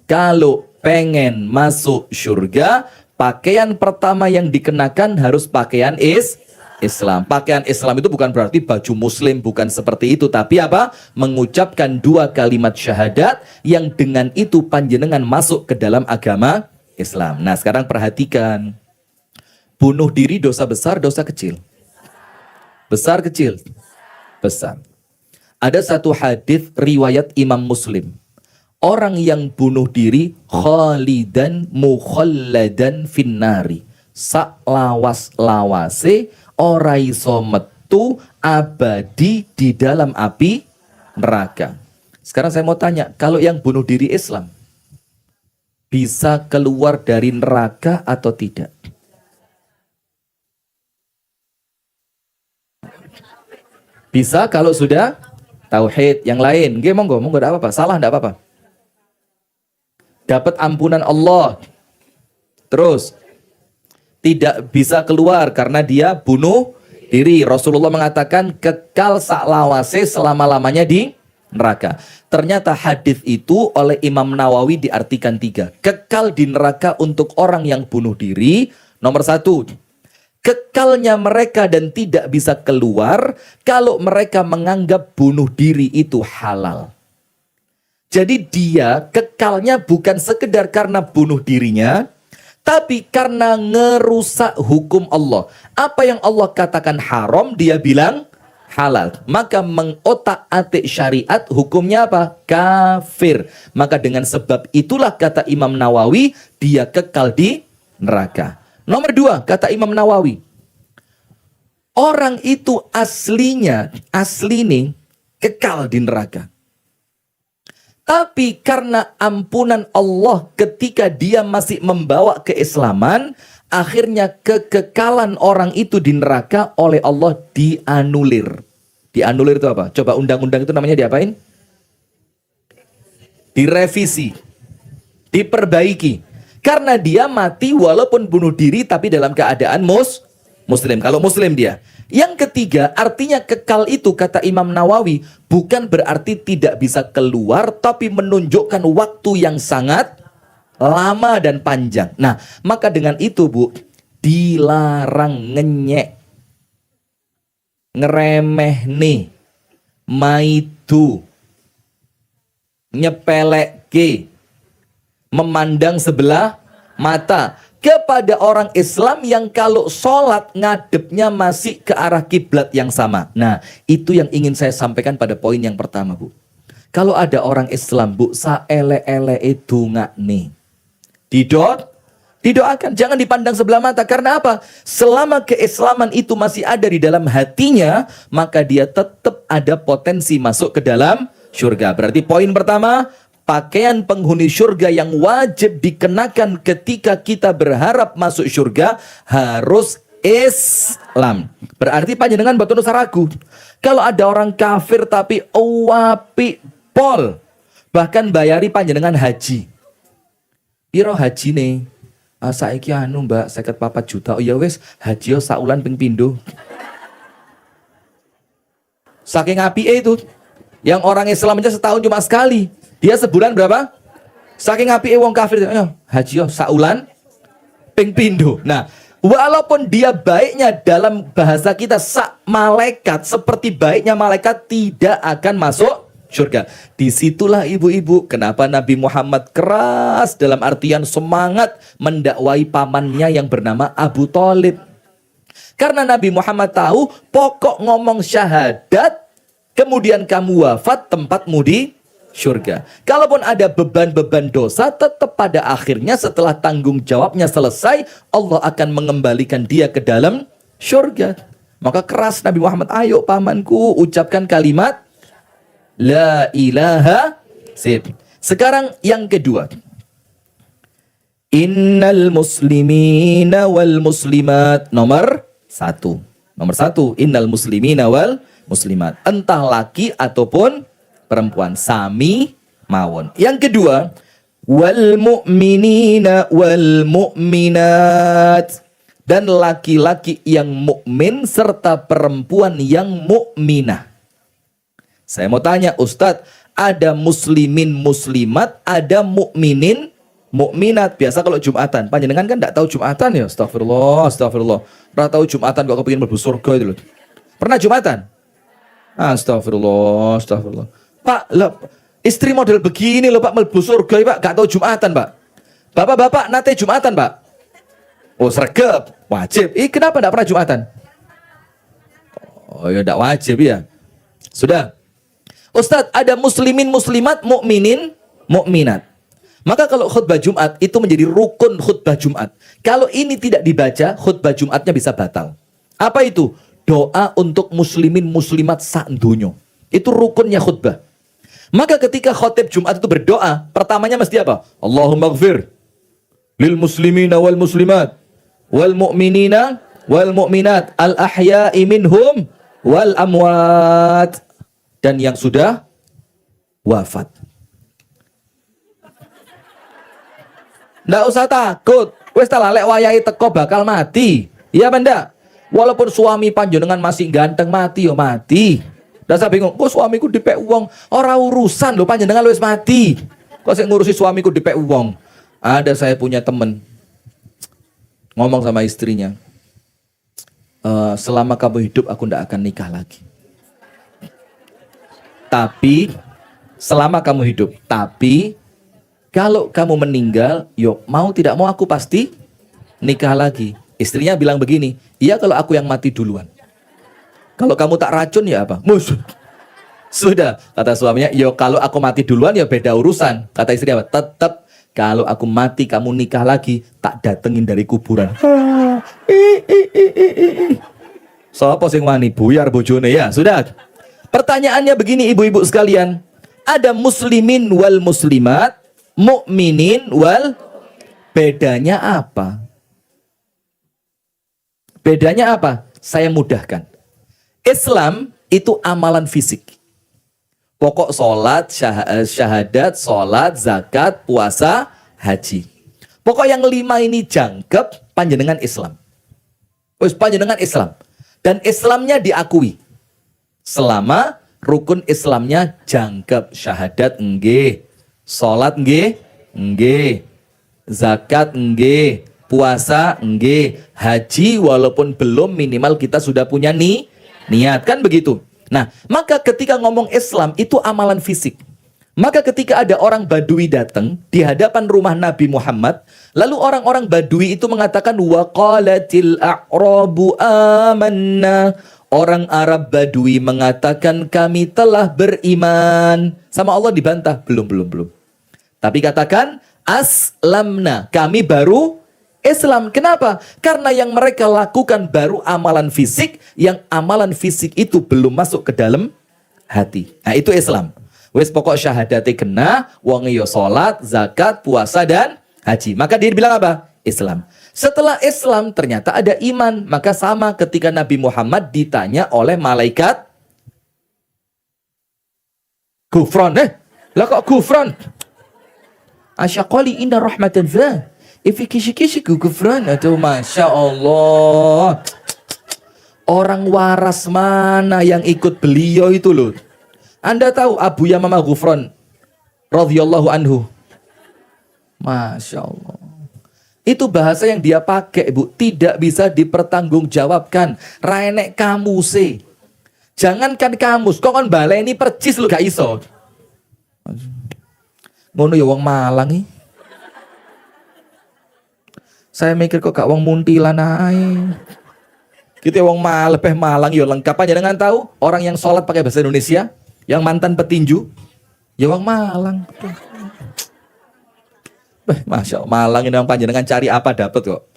kalau pengen masuk surga, pakaian pertama yang dikenakan harus pakaian Islam. Pakaian Islam itu bukan berarti baju muslim, bukan seperti itu. Tapi apa? Mengucapkan 2 kalimat syahadat yang dengan itu panjenengan masuk ke dalam agama Islam. Nah sekarang perhatikan. Bunuh diri dosa besar, dosa kecil? Besar, kecil? Besar. Ada satu hadis riwayat Imam Muslim. Orang yang bunuh diri khalidan mukhalladan finnari. Sak lawas-lawase ora iso metu abadi di dalam api neraka. Sekarang saya mau tanya, kalau yang bunuh diri Islam bisa keluar dari neraka atau tidak? Bisa kalau sudah tauhid. Yang lain, nggih monggo, enggak apa-apa. Salah enggak apa-apa. Dapat ampunan Allah. Terus tidak bisa keluar karena dia bunuh diri. Rasulullah mengatakan kekal saklawase selama-lamanya di neraka. Ternyata hadis itu oleh Imam Nawawi diartikan 3. Kekal di neraka untuk orang yang bunuh diri. Nomor 1, kekalnya mereka dan tidak bisa keluar kalau mereka menganggap bunuh diri itu halal. Jadi dia kekalnya bukan sekedar karena bunuh dirinya, tapi karena ngerusak hukum Allah. Apa yang Allah katakan haram, dia bilang halal. Maka mengotak-atik syariat, hukumnya apa? Kafir. Maka dengan sebab itulah kata Imam Nawawi, dia kekal di neraka. Nomor 2, kata Imam Nawawi, orang itu asli nih kekal di neraka. Tapi karena ampunan Allah ketika dia masih membawa keislaman, akhirnya kekekalan orang itu di neraka oleh Allah dianulir. Dianulir itu apa? Coba undang-undang itu namanya diapain? Direvisi, diperbaiki. Karena dia mati walaupun bunuh diri tapi dalam keadaan muslim. Kalau muslim dia. Yang ketiga, artinya kekal itu kata Imam Nawawi bukan berarti tidak bisa keluar, tapi menunjukkan waktu yang sangat lama dan panjang. Nah, maka dengan itu Bu, dilarang ngenyek, ngeremeh nih, maitu, nyepeleke, memandang sebelah mata kepada orang Islam yang kalau sholat ngadepnya masih ke arah kiblat yang sama. Nah, itu yang ingin saya sampaikan pada poin yang pertama, Bu. Kalau ada orang Islam, Bu, saele-ele itu nggak nih. Didoakan, jangan dipandang sebelah mata. Karena apa? Selama keislaman itu masih ada di dalam hatinya, maka dia tetap ada potensi masuk ke dalam surga. Berarti poin pertama, pakaian penghuni surga yang wajib dikenakan ketika kita berharap masuk surga harus Islam. Berarti panjenengan boten usah ragu. Kalau ada orang kafir tapi wapi pol, bahkan bayari panjenengan haji. Piro haji nih? Saiki anu Mbak 54 juta. Oh ya wis, haji saulan ping pindho. Saking apike itu. Yang orang Islam aja setahun cuma sekali. Dia sebulan berapa? Saking apike wong kafir. Haji saulan ping pindho. Nah, walaupun dia baiknya dalam bahasa kita sak malaikat, seperti baiknya malaikat tidak akan masuk surga. Disitulah ibu-ibu kenapa Nabi Muhammad keras dalam artian semangat mendakwai pamannya yang bernama Abu Thalib. Karena Nabi Muhammad tahu pokok ngomong syahadat, kemudian kamu wafat, tempatmu di surga. Kalaupun ada beban-beban dosa, tetap pada akhirnya setelah tanggung jawabnya selesai, Allah akan mengembalikan dia ke dalam surga. Maka keras Nabi Muhammad, ayo pamanku ucapkan kalimat La ilaha sip. Sekarang yang kedua. Innal muslimina wal muslimat. Nomor satu. Innal muslimina wal muslimat. Entah laki ataupun perempuan. Sami mawon. Yang kedua. Wal mu'minina wal mu'minat. Dan laki-laki yang mukmin serta perempuan yang mukminah. Saya mau tanya, Ustadz, ada muslimin muslimat, ada mukminin mukminat. Biasa kalau Jumatan, panjenengan kan enggak tahu Jumatan ya? Astagfirullah. Pernah tahu Jumatan kok kepengin mlebu surga itu loh. Pernah Jumatan? Astagfirullah. Pak, istri model begini loh Pak, mlebu surga Pak, enggak tahu Jumatan, Pak. Bapak-bapak nate Jumatan, Pak? Oh, sregep, wajib. Kenapa enggak pernah Jumatan? Oh ya enggak wajib ya. Sudah. Ustadz, ada muslimin muslimat, mukminin mukminat. Maka kalau khutbah Jumat itu menjadi rukun khutbah Jumat. Kalau ini tidak dibaca, khutbah Jumatnya bisa batal. Apa itu? Doa untuk muslimin muslimat sak donya. Itu rukunnya khutbah. Maka ketika khotib Jumat itu berdoa, pertamanya mesti apa? Allahumma gfir lil muslimina wal muslimat wal mu'minina wal mu'minat al ahya'i minhum wal amwat. Dan yang sudah wafat. Nggak usah takut. Wes talalek wayahe teko bakal mati. Iya benda. Walaupun suami panjenengan masih ganteng, mati yo mati. Dasar bingung. Kok suamiku dipek uang? Ora urusan lho, panjenengan wis mati. Kok sing ngurusi suamiku dipek uang? Ada saya punya temen ngomong sama istrinya. Selama kamu hidup aku ndak akan nikah lagi. Tapi selama kamu hidup, tapi kalau kamu meninggal, yuk mau tidak mau aku pasti nikah lagi. Istrinya bilang begini, iya kalau aku yang mati duluan. Kalau kamu tak racun ya apa? Sudah, kata suaminya, yuk kalau aku mati duluan ya beda urusan. Kata istri apa? Tetap kalau aku mati kamu nikah lagi, tak datengin dari kuburan. Sopo sing wani buyar bojone ya, sudah. Pertanyaannya begini ibu-ibu sekalian. Ada muslimin wal muslimat, mukminin wal. Bedanya apa? Bedanya apa? Saya mudahkan. Islam itu amalan fisik. Pokok sholat, syahadat, sholat, zakat, puasa, haji. Pokok yang 5 ini jangkep, panjenengan Islam. Panjenengan Islam. Dan Islamnya diakui. Selama rukun Islamnya jangkep, syahadat nggih, salat nggih, zakat nggih, puasa nggih, haji walaupun belum minimal kita sudah punya niat kan begitu. Nah, maka ketika ngomong Islam itu amalan fisik. Maka ketika ada orang Badui datang di hadapan rumah Nabi Muhammad, lalu orang-orang Badui itu mengatakan waqalatil a'rabu amanna. Orang Arab Badui mengatakan kami telah beriman. Sama Allah dibantah, belum. Tapi katakan aslamna, kami baru Islam. Kenapa? Karena yang mereka lakukan baru amalan fisik, yang amalan fisik itu belum masuk ke dalam hati. Nah, itu Islam. Wes pokok syahadate kena, wong yo salat, zakat, puasa dan haji. Maka dia bilang apa? Islam. Setelah Islam ternyata ada iman. Maka sama ketika Nabi Muhammad ditanya oleh malaikat kufron. Lah kok kufron? Asyaqali inna rahmatan za. Ifikisi-kisi kufron. Aduh, Masya Allah. Orang waras mana yang ikut beliau itu loh. Anda tahu Abu Yamamah Ghufran radhiyallahu anhu. Masya Allah. Itu bahasa yang dia pakai, Bu, tidak bisa dipertanggungjawabkan. Raenek kamuse. Jangankan kamus, kok kan baleni percis lu gak iso. Ngono ya wong Malang nih. Saya mikir kok gak wong Muntilan ae. Gitu ya wong lebih Malang ya lengkap aja dengan tahu orang yang sholat pakai bahasa Indonesia, yang mantan petinju, ya wong Malang. Masya Allah, Malang ini yang panjenengan cari apa dapat kok.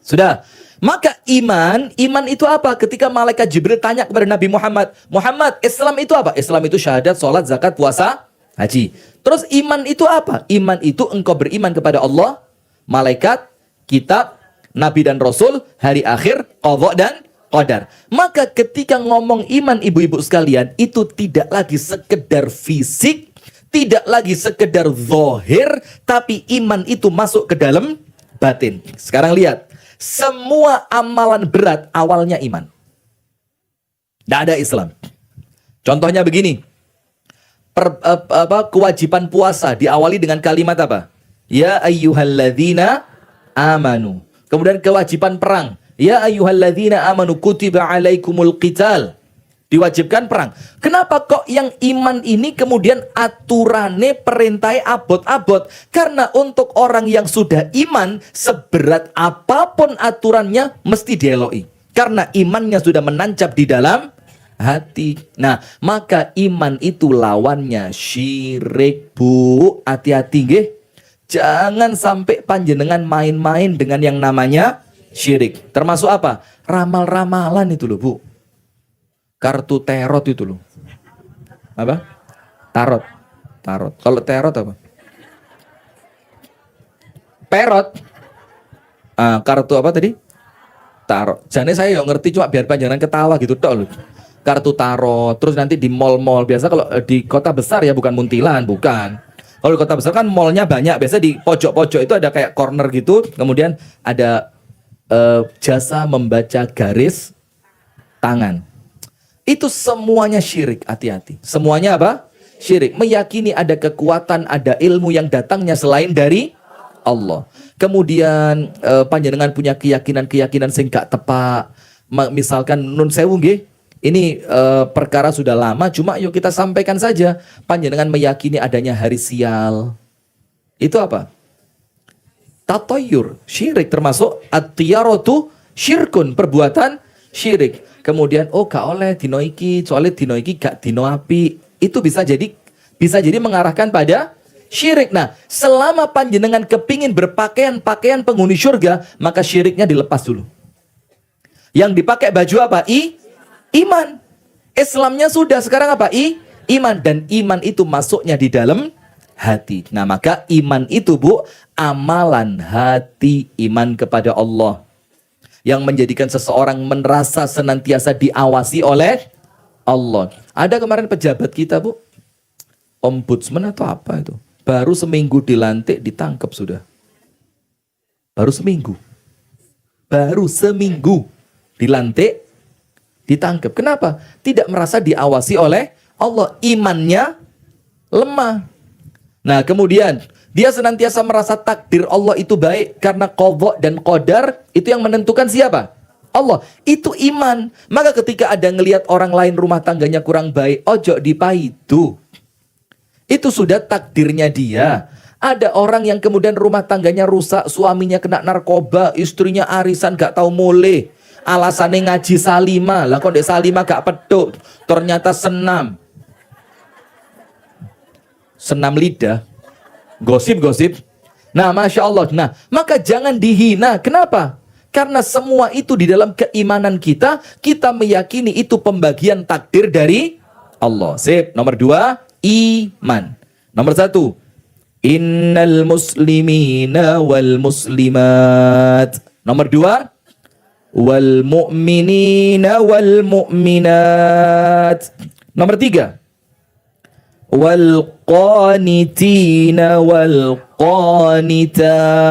Sudah. Maka iman itu apa? Ketika malaikat Jibril tanya kepada Nabi Muhammad, Muhammad, Islam itu apa? Islam itu syahadat, sholat, zakat, puasa, haji. Terus iman itu apa? Iman itu engkau beriman kepada Allah, malaikat, kitab, nabi dan rasul, hari akhir, qadha dan qadar. Maka ketika ngomong iman ibu-ibu sekalian, itu tidak lagi sekedar fisik, tidak lagi sekedar zahir, tapi iman itu masuk ke dalam batin. Sekarang lihat, semua amalan berat awalnya iman. Tidak ada Islam. Contohnya begini, kewajiban puasa diawali dengan kalimat apa? Ya ayyuhalladzina amanu. Kemudian kewajiban perang. Ya ayyuhalladzina amanu kutiba alaikumul qital. Diwajibkan perang. Kenapa kok yang iman ini kemudian aturannya perintai abot-abot? Karena untuk orang yang sudah iman, seberat apapun aturannya mesti dieloi. Karena imannya sudah menancap di dalam hati. Nah, maka iman itu lawannya syirik, Bu. Hati-hati nggih. Jangan sampai panjenengan main-main dengan yang namanya syirik. Termasuk apa? Ramal-ramalan itu loh, Bu. Kartu terot itu loh. Apa? Tarot. Kalau terot apa? Perot. Kartu apa tadi? Tarot. Jadi saya yang ngerti cuma biar panjangan ketawa gitu tok loh. Kartu tarot. Terus nanti di mall-mall. Biasa kalau di kota besar ya, bukan Muntilan, bukan. Kalau di kota besar kan mallnya banyak. Biasa di pojok-pojok itu ada kayak corner gitu. Kemudian ada jasa membaca garis tangan. Itu semuanya syirik, hati-hati. Semuanya apa? Syirik. Meyakini ada kekuatan, ada ilmu yang datangnya selain dari Allah. Kemudian panjenengan punya keyakinan-keyakinan sing gak tepak. Misalkan nun sewu nggih, ini perkara sudah lama, cuma yuk kita sampaikan saja. Panjenengan meyakini adanya hari sial. Itu apa? Tatoyur, syirik, termasuk at-tiyaratu syirkun, perbuatan syirik. Kemudian gak oleh dino iki, soalnya dino iki gak dino api. Itu bisa jadi mengarahkan pada syirik. Nah, selama panjenengan kepingin berpakaian penghuni surga, maka syiriknya dilepas dulu. Yang dipakai baju apa? Iman. Islamnya sudah, sekarang apa? Iman. Dan iman itu masuknya di dalam hati. Nah, maka iman itu, Bu, amalan hati, iman kepada Allah. Yang menjadikan seseorang merasa senantiasa diawasi oleh Allah. Ada kemarin pejabat kita, Bu, ombudsman atau apa itu, baru seminggu dilantik ditangkap sudah. Baru seminggu dilantik ditangkap. Kenapa? Tidak merasa diawasi oleh Allah. Imannya lemah. Nah, kemudian dia senantiasa merasa takdir Allah itu baik karena qadha dan qadar itu yang menentukan siapa? Allah. Itu iman. Maka ketika ada ngelihat orang lain rumah tangganya kurang baik, ojo dipaidu. Itu sudah takdirnya dia. Ada orang yang kemudian rumah tangganya rusak, suaminya kena narkoba, istrinya arisan gak tahu mulih. Alasannya ngaji Salima. Lah kok ndek Salima gak peduk, ternyata senam. Senam lidah. Gosip-gosip. Nah, Masya Allah. Nah, maka jangan dihina. Kenapa? Karena semua itu di dalam keimanan kita, kita meyakini itu pembagian takdir dari Allah. Sip. Nomor 2, iman. Nomor 1, innal muslimina wal muslimat. Nomor 2, wal mu'minina wal mu'minat. Nomor 3, wal qanitina wal qanitat.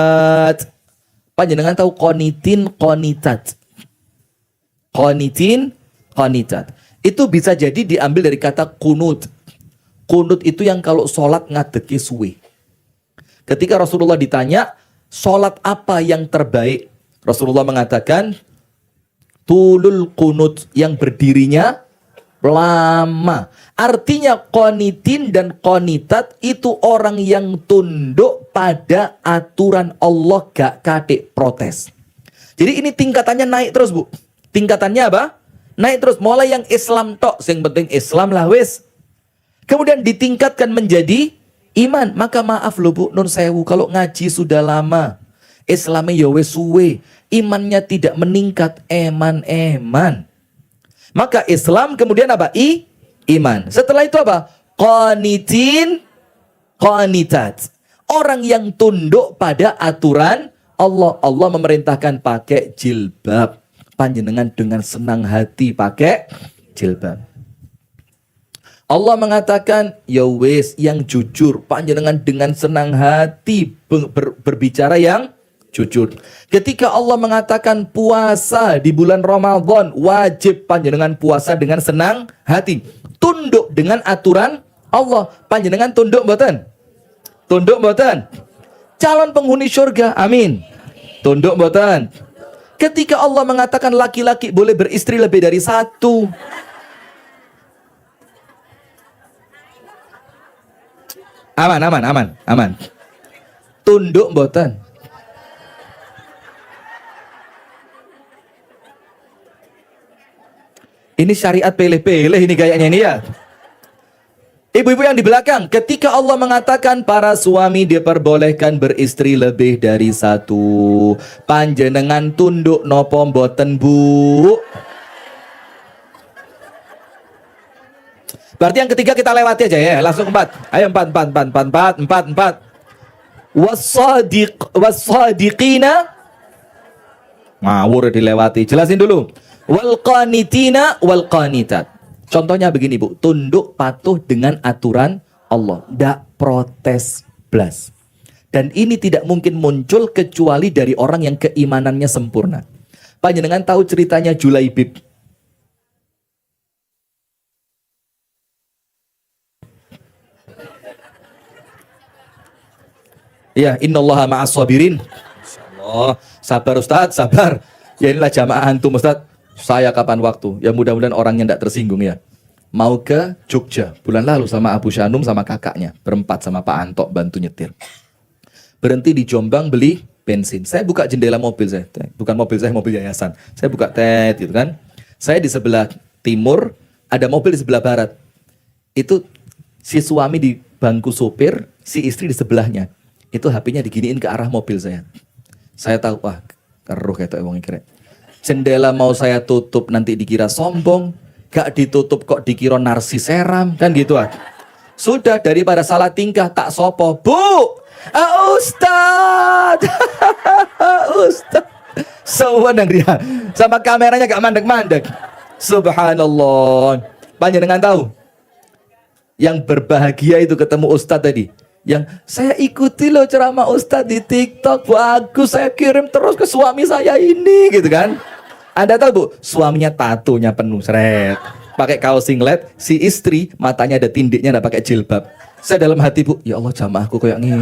Panjenengan tahu qanitin, qanitat? Qanitin, qanitat. Itu bisa jadi diambil dari kata kunut. Kunut itu yang kalau sholat ngadeki suwe. Ketika Rasulullah ditanya, sholat apa yang terbaik? Rasulullah mengatakan, tulul kunut, yang berdirinya lama. Artinya qanitin dan qanitat itu orang yang tunduk pada aturan Allah, gak kadek protes. Jadi ini tingkatannya naik terus, Bu. Tingkatannya apa? Naik terus. Mulai yang Islam tok, yang penting Islam lah wis. Kemudian ditingkatkan menjadi iman. Maka maaf loh Bu, nun sewu, kalau ngaji sudah lama, Islamnya ya wis suwe, imannya tidak meningkat, eman-eman. Maka Islam kemudian apa? Iman. Setelah itu apa? Qanitin, qanitat. Orang yang tunduk pada aturan Allah. Allah memerintahkan pakai jilbab. Panjenengan dengan senang hati pakai jilbab. Allah mengatakan, ya wis, yang jujur. Panjenengan dengan senang hati berbicara yang jujur. Ketika Allah mengatakan puasa di bulan Ramadan, wajib panjenengan puasa dengan senang hati. Tunduk dengan aturan Allah. Panjenengan tunduk mboten? Tunduk mboten? Calon penghuni surga, amin. Tunduk mboten? Ketika Allah mengatakan laki-laki boleh beristri lebih dari satu, aman. Tunduk mboten? Ini syariat pilih-pilih ini kayaknya ini ya. Ibu-ibu yang di belakang, ketika Allah mengatakan para suami diperbolehkan beristri lebih dari satu, panjenengan tunduk nopo mboten, Bu? Berarti yang ketiga kita lewati aja ya, langsung 4. Ayo 4. Wassadiqina, ngawur dilewati. Jelasin dulu. Wal qanitina wal qanitat. Contohnya begini, Bu, tunduk patuh dengan aturan Allah, ndak protes blas. Dan ini tidak mungkin muncul kecuali dari orang yang keimanannya sempurna. Panjenengan tahu ceritanya Julaibib? Ya, innallaha ma'as sabirin. Insyaallah. Sabar Ustaz, sabar. Ya inilah jamaah antum Ustaz. Saya kapan waktu? Ya mudah-mudahan orangnya tidak tersinggung ya. Mau ke Jogja bulan lalu sama Abu Syanum sama kakaknya, berempat sama Pak Anto bantu nyetir. Berhenti di Jombang beli bensin. Saya buka jendela mobil saya. Bukan mobil saya, mobil yayasan. Saya buka gitu kan. Saya di sebelah timur, ada mobil di sebelah barat. Itu si suami di bangku sopir, si istri di sebelahnya. Itu HP-nya diginiin ke arah mobil saya. Saya tahu, wah, keruh kayak itu wong iki. Jendela mau saya tutup nanti dikira sombong, gak ditutup kok dikira narsis seram, kan gitu ah. Sudah, daripada salah tingkah tak sopo. Bu, Ustadz, Ustadz, sewenang dia, sama kameranya gak mandek-mandek. Subhanallah. Panjenengan tahu, yang berbahagia itu ketemu Ustadz tadi. Yang saya ikuti loh ceramah Ustadz di TikTok, bagus, saya kirim terus ke suami saya ini, gitu kan. Anda tahu Bu, suaminya tatunya penuh, seret, pakai kaos singlet, si istri matanya ada tindiknya, ada pakai jilbab. Saya dalam hati Bu, ya Allah jamaahku kayak gini.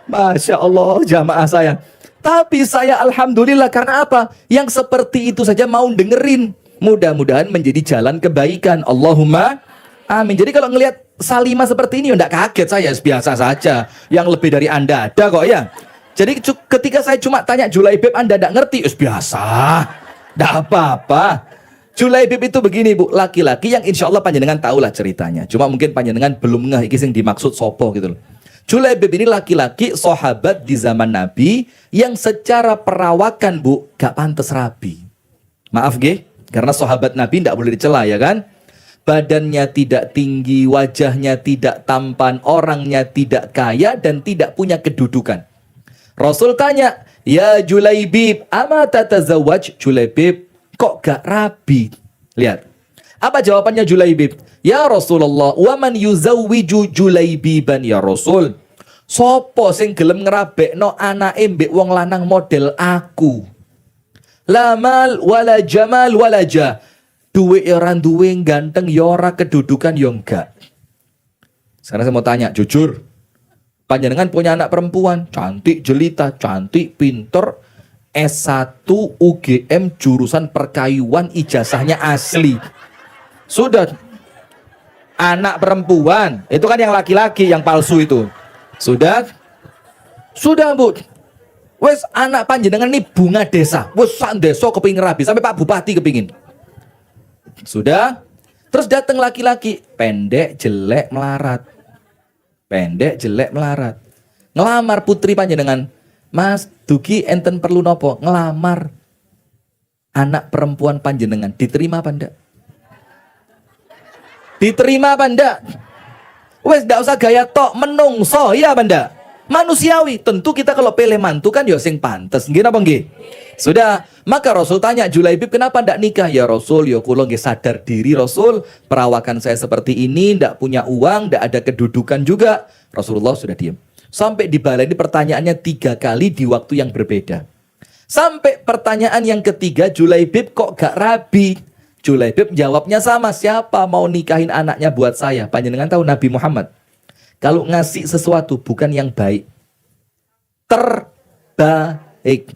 Masya Allah jamaah saya. Tapi saya alhamdulillah, karena apa? Yang seperti itu saja mau dengerin. Mudah-mudahan menjadi jalan kebaikan. Allahumma amin. Jadi kalau ngelihat Salimah seperti ini, ya enggak kaget saya, biasa saja. Yang lebih dari Anda ada kok ya. Jadi ketika saya cuma tanya Julaibib, Anda tidak ngerti, biasa, tidak apa-apa. Julaibib itu begini Bu, laki-laki yang insya Allah panjenengan tahulah ceritanya. Cuma mungkin panjenengan belum ngeh iki sing dimaksud sopo gitu loh. Julaibib ini laki-laki sahabat di zaman Nabi yang secara perawakan Bu gak pantas rabi. Maaf ge, karena sahabat Nabi tidak boleh dicela ya kan. Badannya tidak tinggi, wajahnya tidak tampan, orangnya tidak kaya dan tidak punya kedudukan. Rasul tanya, ya Julaibib, ama tatazawwaj? Julaibib, kok gak rabi? Lihat, apa jawabannya Julaibib? Ya Rasulullah, wa man yuzawwiju Julaibiban ya Rasul? Sopo sing gelem ngerabekno anake mbek wong lanang model aku? La mal wala jamal wala jah. Duwe ya ora duwe, ganteng ya ora, kedudukan ya enggak. Sekarang saya mau tanya jujur. Panjenengan punya anak perempuan, cantik jelita, cantik, pinter, S1 UGM jurusan perkayuan, ijazahnya asli. Sudah anak perempuan, itu kan yang laki-laki yang palsu itu. Sudah Bu. Wes anak panjenengan ini bunga desa. Wes sak desa kepingin rabi, sampai Pak Bupati kepingin. Sudah. Terus datang laki-laki, pendek, jelek, melarat. Pendek, jelek, melarat. Ngelamar putri panjenengan. Mas, dugi enten perlu nopo? Ngelamar anak perempuan panjenengan. Diterima apa enggak? Diterima apa enggak? Wes ndak usah gaya tok, menungso, iya apa enggak? Manusiawi. Tentu kita kalau pilih mantu kan ya sing pantes. Nggih napa nggih? Sudah, maka Rasul tanya Julaibib, kenapa ndak nikah? Ya Rasul, ya kula nggih sadar diri Rasul, perawakan saya seperti ini, ndak punya uang, ndak ada kedudukan juga. Rasulullah sudah diam. Sampai dibaleni pertanyaannya 3 kali di waktu yang berbeda. Sampai pertanyaan yang ketiga, Julaibib kok gak rabi? Julaibib jawabnya sama, siapa mau nikahin anaknya buat saya? Panjenengan tahu Nabi Muhammad kalau ngasih sesuatu bukan yang baik, terbaik.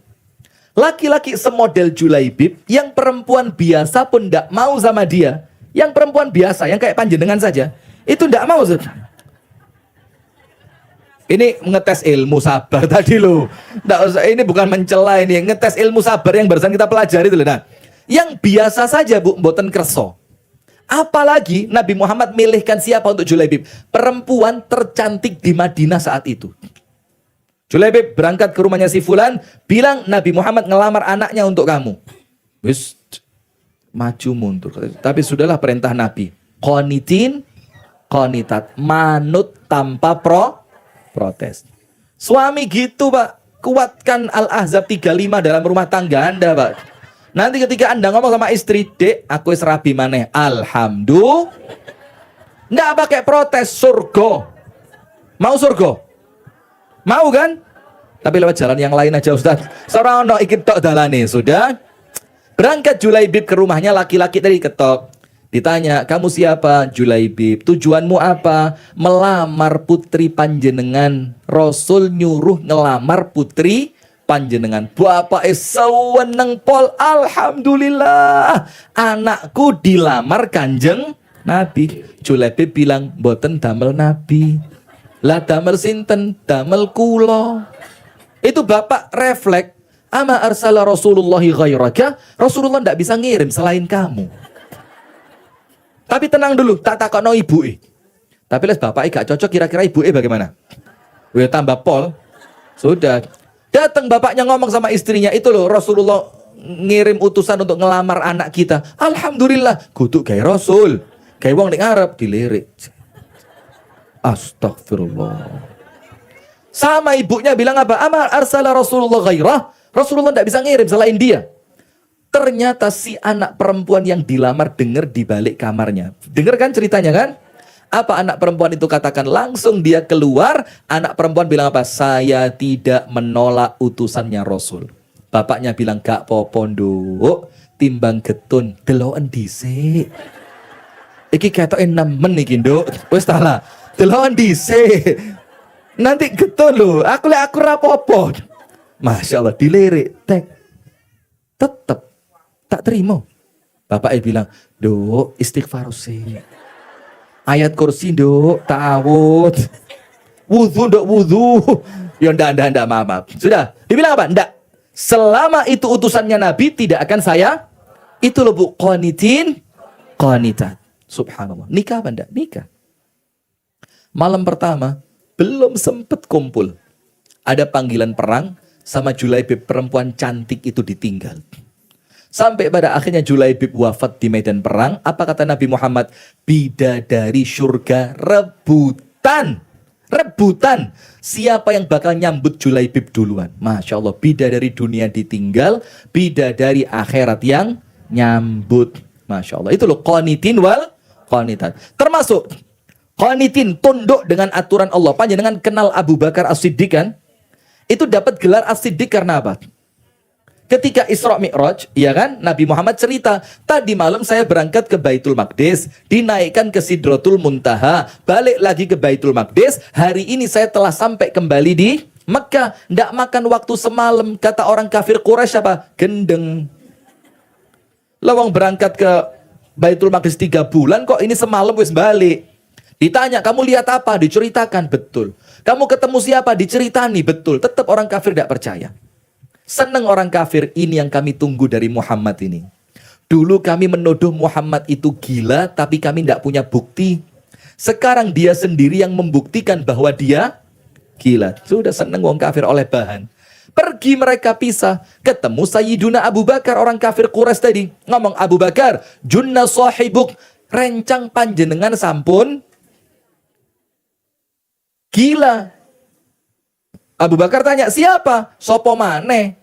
Laki-laki semodel Julaibib, yang perempuan biasa pun tidak mau sama dia. Yang perempuan biasa, yang kayak panjenengan saja, itu tidak mau. Ini ngetes ilmu sabar tadi loh. Nggak usah, ini bukan mencela, ini ngetes ilmu sabar yang barusan kita pelajari itu loh. Nah, yang biasa saja Bu, mboten kerso. Apalagi Nabi Muhammad milihkan siapa untuk Julaibib? Perempuan tercantik di Madinah saat itu. Julaibib berangkat ke rumahnya si Fulan, bilang Nabi Muhammad ngelamar anaknya untuk kamu. Wis maju mundur. Tapi sudahlah perintah Nabi. Qanitin, qanitat, manut tanpa protes. Suami gitu Pak, kuatkan Al-Ahzab 35 dalam rumah tangga Anda Pak. Nanti ketika Anda ngomong sama istri, Dek, aku wis rabi maneh. Alhamdulillah. Nggak pakai protes, surga. Mau surga? Mau kan? Tapi lewat jalan yang lain aja Ustaz. Seorang no ikut tok dalane. Sudah. Berangkat Julaibib ke rumahnya laki-laki tadi ketok. Ditanya, kamu siapa? Julaibib. Tujuanmu apa? Melamar putri panjenengan. Rasul nyuruh ngelamar putri panjenengan. Bapak seweneng pol, alhamdulillah. Anakku dilamar Kanjeng Nabi. Julaibib bilang, mboten damel Nabi. Lah damel sinten? Damel kula. Itu bapak refleks, ama arsala Rasulullahi ghairaka, Rasulullah tidak bisa ngirim selain kamu. Tapi tenang dulu, tak takokno ibu. Tapi les bapak gak cocok, kira-kira ibu bagaimana? Wih tambah pol. Sudah. Datang bapaknya ngomong sama istrinya, itu loh Rasulullah ngirim utusan untuk ngelamar anak kita. Alhamdulillah, kudu gaya Rasul. Gaya wong ning Arab dilirik. Astagfirullah. Sama ibunya bilang apa? Amar arsala Rasulullah ghairah. Rasulullah tidak bisa ngirim selain dia. Ternyata si anak perempuan yang dilamar dengar di balik kamarnya. Dengar kan ceritanya kan? Apa anak perempuan itu katakan? Langsung dia keluar. Anak perempuan bilang apa? Saya tidak menolak utusannya Rasul. Bapaknya bilang gak popo nduk, timbang getun deloken dhisik. Iki ketoke nemen iki nduk. Wis ta lah. Deloken dhisik. Nanti getun lho. Aku rapopo. Masya Allah dilirik. Tetep tak terima. Bapaknya bilang, "Nduk, istighfar sih. Ayat kursi nduk, ta'awud." Wudhu, ndak wudhu. Ya ndak, maaf. Sudah, dibilang apa? Ndak. Selama itu utusannya Nabi, tidak akan saya. Itu loh bu, qanitin, qanitat. Subhanallah. Nikah apa ndak? Nikah. Malam pertama, belum sempet kumpul. Ada panggilan perang, sama Julaibib, perempuan cantik itu ditinggal. Sampai pada akhirnya Julaibib wafat di medan perang. Apa kata Nabi Muhammad? Bidadari surga rebutan. Rebutan. Siapa yang bakal nyambut Julaibib duluan? Masya Allah. Bidadari dunia ditinggal. Bidadari akhirat yang nyambut. Masya Allah. Itu loh. Qanitin wal qanitat. Termasuk qanitin, tunduk dengan aturan Allah. Panjenengan kenal Abu Bakar As-Siddiq kan? Itu dapat gelar As-Siddiq karena apa? Ketika Isra Mi'raj, ya kan, Nabi Muhammad cerita, tadi malam saya berangkat ke Baitul Maqdis, dinaikkan ke Sidratul Muntaha, balik lagi ke Baitul Maqdis, hari ini saya telah sampai kembali di Mekah, ndak makan waktu semalam, kata orang kafir Quraisy apa? Gendeng. Lawang berangkat ke Baitul Maqdis 3 bulan, kok ini semalam wis balik. Ditanya, kamu lihat apa? Diceritakan, betul. Kamu ketemu siapa? Diceritani, betul. Tetap orang kafir tidak percaya. Senang orang kafir, ini yang kami tunggu dari Muhammad ini. Dulu kami menuduh Muhammad itu gila, tapi kami tidak punya bukti. Sekarang dia sendiri yang membuktikan bahwa dia gila. Sudah senang orang kafir oleh bahan. Pergi mereka pisah. Ketemu Sayyiduna Abu Bakar, orang kafir Quraisy tadi. Ngomong, Abu Bakar, junna sahibuk, rencang panjenengan sampun gila. Abu Bakar tanya, siapa? Sopo maneh?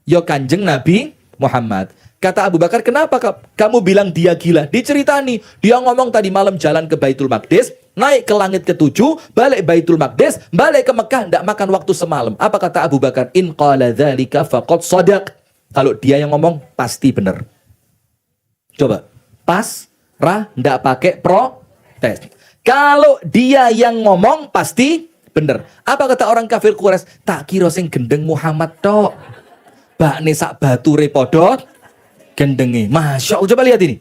Yo Kanjeng Nabi Muhammad. Kata Abu Bakar, kenapa kamu bilang dia gila? Diceritani, dia ngomong tadi malam jalan ke Baitul Maqdis, naik ke langit ke-7, balik Baitul Maqdis, balik ke Mekah, tidak makan waktu semalam. Apa kata Abu Bakar? In qala dzalika faqad shadaq. Kalau dia yang ngomong, pasti benar. Coba, pas, rah, tidak pakai protes. Kalau dia yang ngomong, pasti bener. Apa kata orang kafir Quraisy? Tak kira sing gendeng Muhammad tok. Bakne sak bature podo gendenge. Masya Allah, coba lihat ini.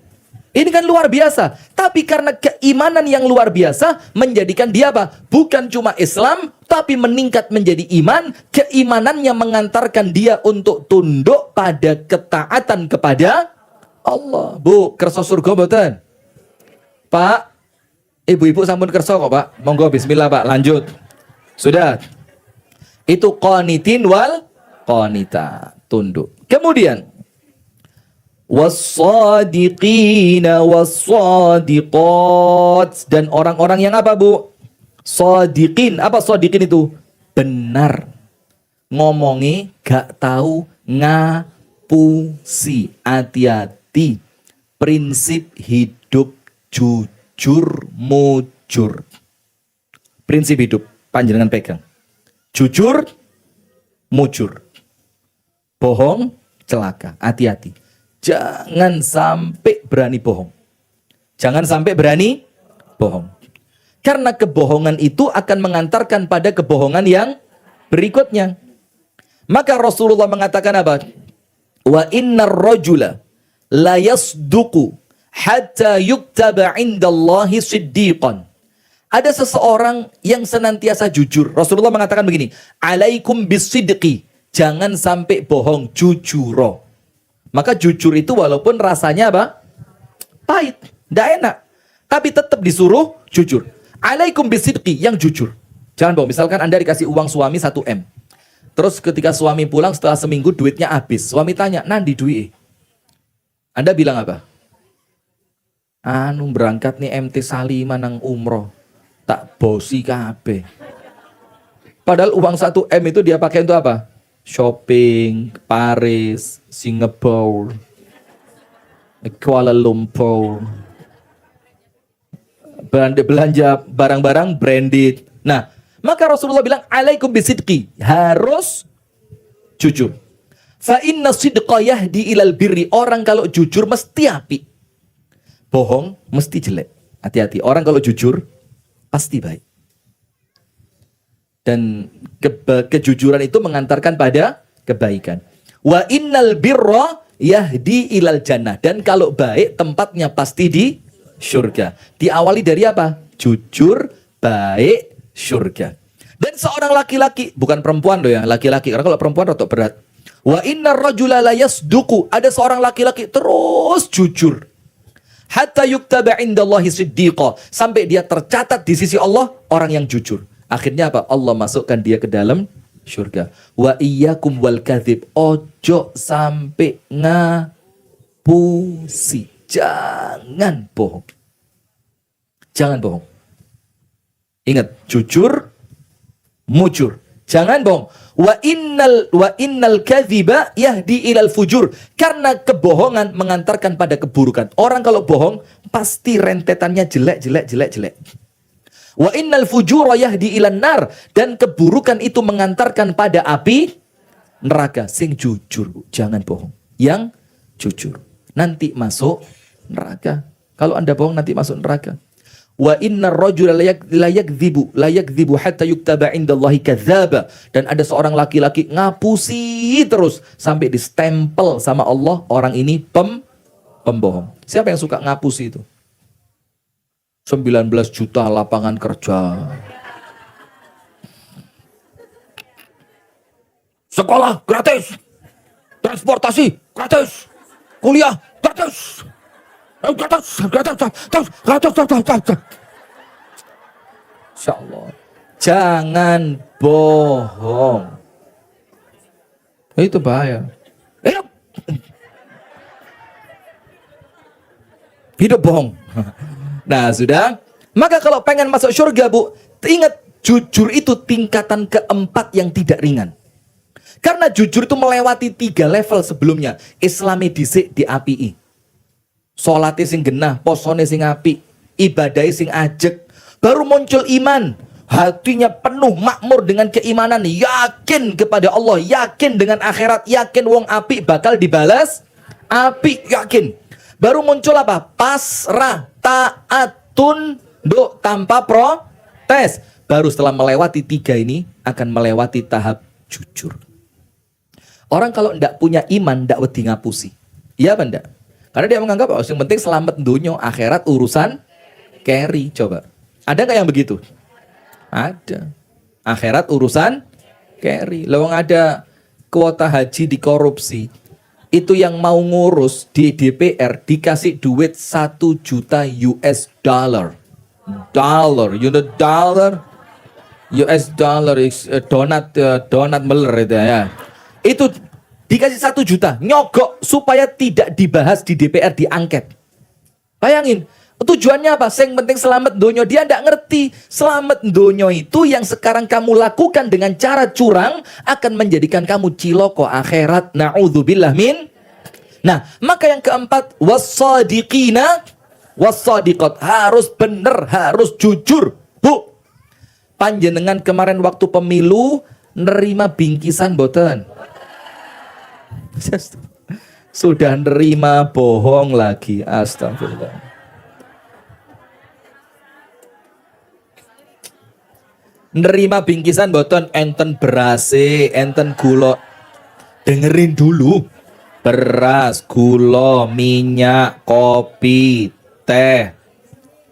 Ini kan luar biasa. Tapi karena keimanan yang luar biasa menjadikan dia apa? Bukan cuma Islam, tapi meningkat menjadi iman. Keimanannya mengantarkan dia untuk tunduk pada ketaatan kepada Allah. Bu, kersa surga mboten? Pak, ibu-ibu sampun kersa kok, Pak. Monggo bismillah, Pak. Lanjut. Sudah. Itu qanitin wal qanita, tunduk. Kemudian was-sadiqina was-sadiqat, dan orang-orang yang apa, Bu? Sadiqin. Apa sadiqin itu? Benar. Ngomongi gak tahu ngapusi. Hati-hati. Prinsip hidup jujur mujur. Prinsip hidup panjenengan pegang. Jujur, mujur. Bohong, celaka. Hati-hati. Jangan sampai berani bohong. Jangan sampai berani bohong. Karena kebohongan itu akan mengantarkan pada kebohongan yang berikutnya. Maka Rasulullah mengatakan apa? Wa innar rajula la yasduqu hatta yuktaba indallahi siddiqan. Ada seseorang yang senantiasa jujur. Rasulullah mengatakan begini, alaikum bisidqi, jangan sampai bohong, jujuro. Maka jujur itu walaupun rasanya apa? Pahit, tidak enak. Tapi tetap disuruh jujur. Alaikum bisidqi, yang jujur. Jangan bohong, misalkan Anda dikasih uang suami 1 M. Terus ketika suami pulang setelah seminggu duitnya habis. Suami tanya, nandi duit? Anda bilang apa? Anu berangkat nih MT Salima nang umroh. Tak bosi kabeh. Padahal uang 1 M itu dia pakai untuk apa? Shopping, Paris, Singapura, Kuala Lumpur. Belanja barang-barang branded. Nah, maka Rasulullah bilang alaikum bisidqi, harus jujur. Fa inna sidqa yahdi ilal birri. Orang kalau jujur mesti api. Bohong mesti jelek. Hati-hati. Orang kalau jujur pasti baik. Dan kejujuran itu mengantarkan pada kebaikan. Wa innal birra yahdi ilal jannah. Dan kalau baik tempatnya pasti di surga. Diawali dari apa? Jujur, baik, surga. Dan seorang laki-laki, bukan perempuan loh ya, laki-laki. Karena kalau perempuan rotok berat. Wa innar rajula la yasduqu. Ada seorang laki-laki terus jujur. Hatta yuktaba indallahi siddiqa. Sampai dia tercatat di sisi Allah orang yang jujur. Akhirnya apa? Allah masukkan dia ke dalam surga. Wa iyyakum wal kadzib. Ojo sampai ngapusi. Jangan bohong. Jangan bohong. Ingat, jujur, mujur. Jangan bohong. Wa innal kadhiba yahdi ilal fujur. Karena kebohongan mengantarkan pada keburukan. Orang kalau bohong pasti rentetannya jelek. Wa innal fujura yahdi ilan nar. Dan keburukan itu mengantarkan pada api neraka. Sing jujur, jangan bohong. Yang jujur. Nanti masuk neraka. Kalau Anda bohong nanti masuk neraka. Wa innar rajula la yakdzibu hatta yuktaba indallahi kadzdzaba. Dan ada seorang laki-laki ngapusi terus sampai distempel sama Allah orang ini pembohong. Siapa yang suka ngapusi itu? 19 juta lapangan kerja. Sekolah gratis. Transportasi gratis. Kuliah gratis. Insya Allah. Jangan bohong. Itu bahaya. Hidup bohong. Nah sudah. Maka kalau pengen masuk surga bu, ingat jujur itu tingkatan keempat yang tidak ringan. Karena jujur itu melewati 3 level sebelumnya. Islami dhisik diapii. Salate sing genah, posone sing apik, ibadahe sing ajeg, baru muncul iman. Hatinya penuh makmur dengan keimanan, yakin kepada Allah, yakin dengan akhirat, yakin wong apik bakal dibalas apik, yakin. Baru muncul apa? Pasrah, taat, tunduk tanpa protes. Baru setelah melewati 3 ini akan melewati tahap jujur. Orang kalau ndak punya iman ndak wedi ngapusi. Iya apa ndak? Karena dia menganggap yang penting selamat dunia, akhirat urusan carry. Coba. Ada nggak yang begitu? Ada. Akhirat urusan carry. Lawang ada kuota haji dikorupsi. Itu yang mau ngurus di DPR dikasih duit 1 juta US dollar. Dollar, you know dollar? US dollar is donat meler itu ya. Itu dikasih 1 juta, nyogok supaya tidak dibahas di DPR, diangket. Bayangin, tujuannya apa? Yang penting selamat dunia. Dia tidak ngerti selamat dunia itu yang sekarang kamu lakukan dengan cara curang akan menjadikan kamu ciloko akhirat. Na'udzubillah min. Nah, maka yang keempat, wassadiqina wassadiqat. Harus benar, harus jujur. Bu, panjenengan kemarin waktu pemilu nerima bingkisan boten? Sudah nerima bohong lagi. Astagfirullah. Nerima bingkisan boten enten berase, enten gula. Dengerin dulu. Beras, gula, minyak, kopi, teh.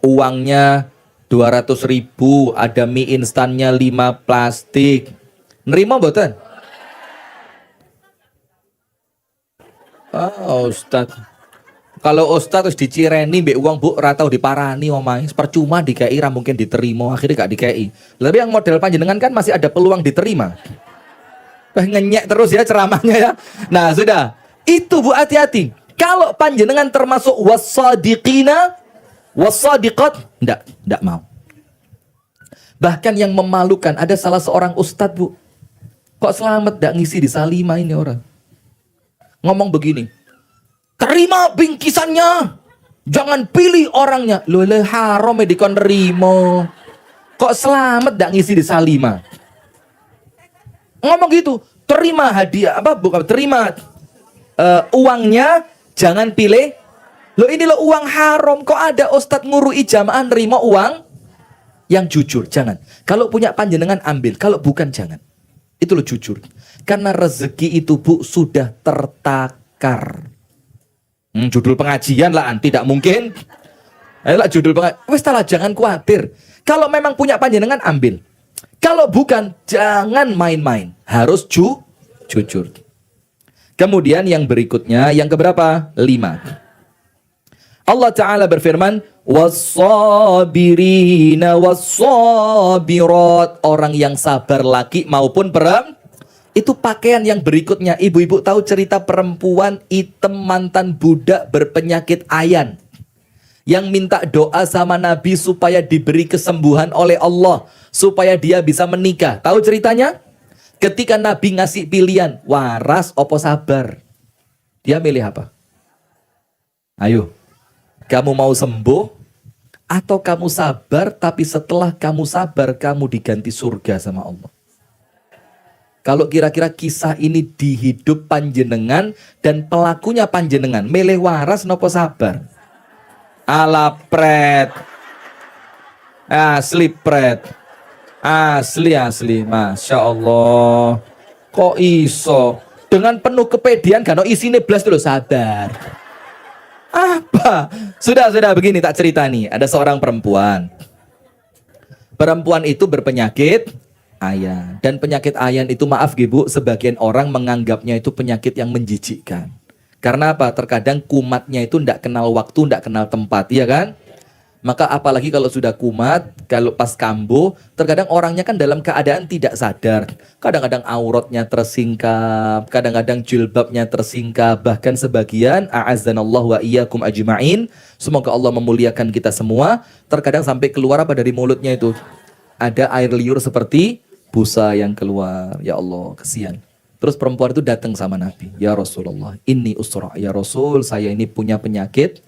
Uangnya 200.000, ada mie instannya 5 plastik. Nerima boten? Ustaz. Kalau Ustaz terus dicireni mbek uang bu ratau diparani omahe, percuma dikei ra mungkin diterima, akhirnya gak dikei. Tapi yang model panjenengan kan masih ada peluang diterima. Ngenyek terus ya ceramahnya ya. Nah, sudah. Itu bu hati-hati. Kalau panjenengan termasuk wassadiqina wassadiqat, enggak mau. Bahkan yang memalukan ada salah seorang ustadz bu. Kok selamat enggak ngisi di Salimah ini orang. Ngomong begini, terima bingkisannya, jangan pilih orangnya. Loh haram dikon nerimo. Kok selamat gak ngisi di Salimah? Ngomong gitu, terima hadiah apa bukan terima uangnya, jangan pilih. Loh ini loh uang haram. Kok ada ustadz ngurui jamaah nerima uang yang jujur? Jangan. Kalau punya panjenengan ambil, kalau bukan jangan. Itu loh jujur. Karena rezeki itu bu sudah tertakar. Judul pengajian lah, tidak mungkin. Ayolah judul pengajian. Wes jangan khawatir. Kalau memang punya panjenengan ambil. Kalau bukan, jangan main-main. Harus jujur. Kemudian yang berikutnya, yang keberapa? 5. Allah Ta'ala berfirman, was-sabirina was-sabirat. Orang yang sabar laki maupun perempuan. Itu pakaian yang berikutnya. Ibu-ibu tahu cerita perempuan hitam mantan budak berpenyakit ayan. Yang minta doa sama Nabi supaya diberi kesembuhan oleh Allah. Supaya dia bisa menikah. Tahu ceritanya? Ketika Nabi ngasih pilihan, waras opo sabar. Dia milih apa? Ayo. Kamu mau sembuh atau kamu sabar, tapi setelah kamu sabar, kamu diganti surga sama Allah. Kalau kira-kira kisah ini di hidup panjenengan dan pelakunya panjenengan, milih waras nopo sabar? Alapret. Asli pret. Asli. Masya Allah. Kok iso? Dengan penuh kepedian, kan isine blas dulu sabar. Apa? Sudah begini tak cerita nih. Ada seorang perempuan. Perempuan itu berpenyakit ayan. Dan penyakit ayan itu, maaf Bu, sebagian orang menganggapnya itu penyakit yang menjijikkan. Karena apa? Terkadang kumatnya itu tidak kenal waktu, tidak kenal tempat, ya kan? Maka apalagi kalau sudah kumat, kalau pas kambuh, terkadang orangnya kan dalam keadaan tidak sadar. Kadang-kadang auratnya tersingkap, kadang-kadang jilbabnya tersingkap, bahkan sebagian, a'azzanallahu wa iyyakum ajma'in, semoga Allah memuliakan kita semua, terkadang sampai keluar apa dari mulutnya itu? Ada air liur seperti busa yang keluar. Ya Allah, kesian. Terus perempuan itu datang sama Nabi. Ya Rasulullah, ini usra. Ya Rasul, saya ini punya penyakit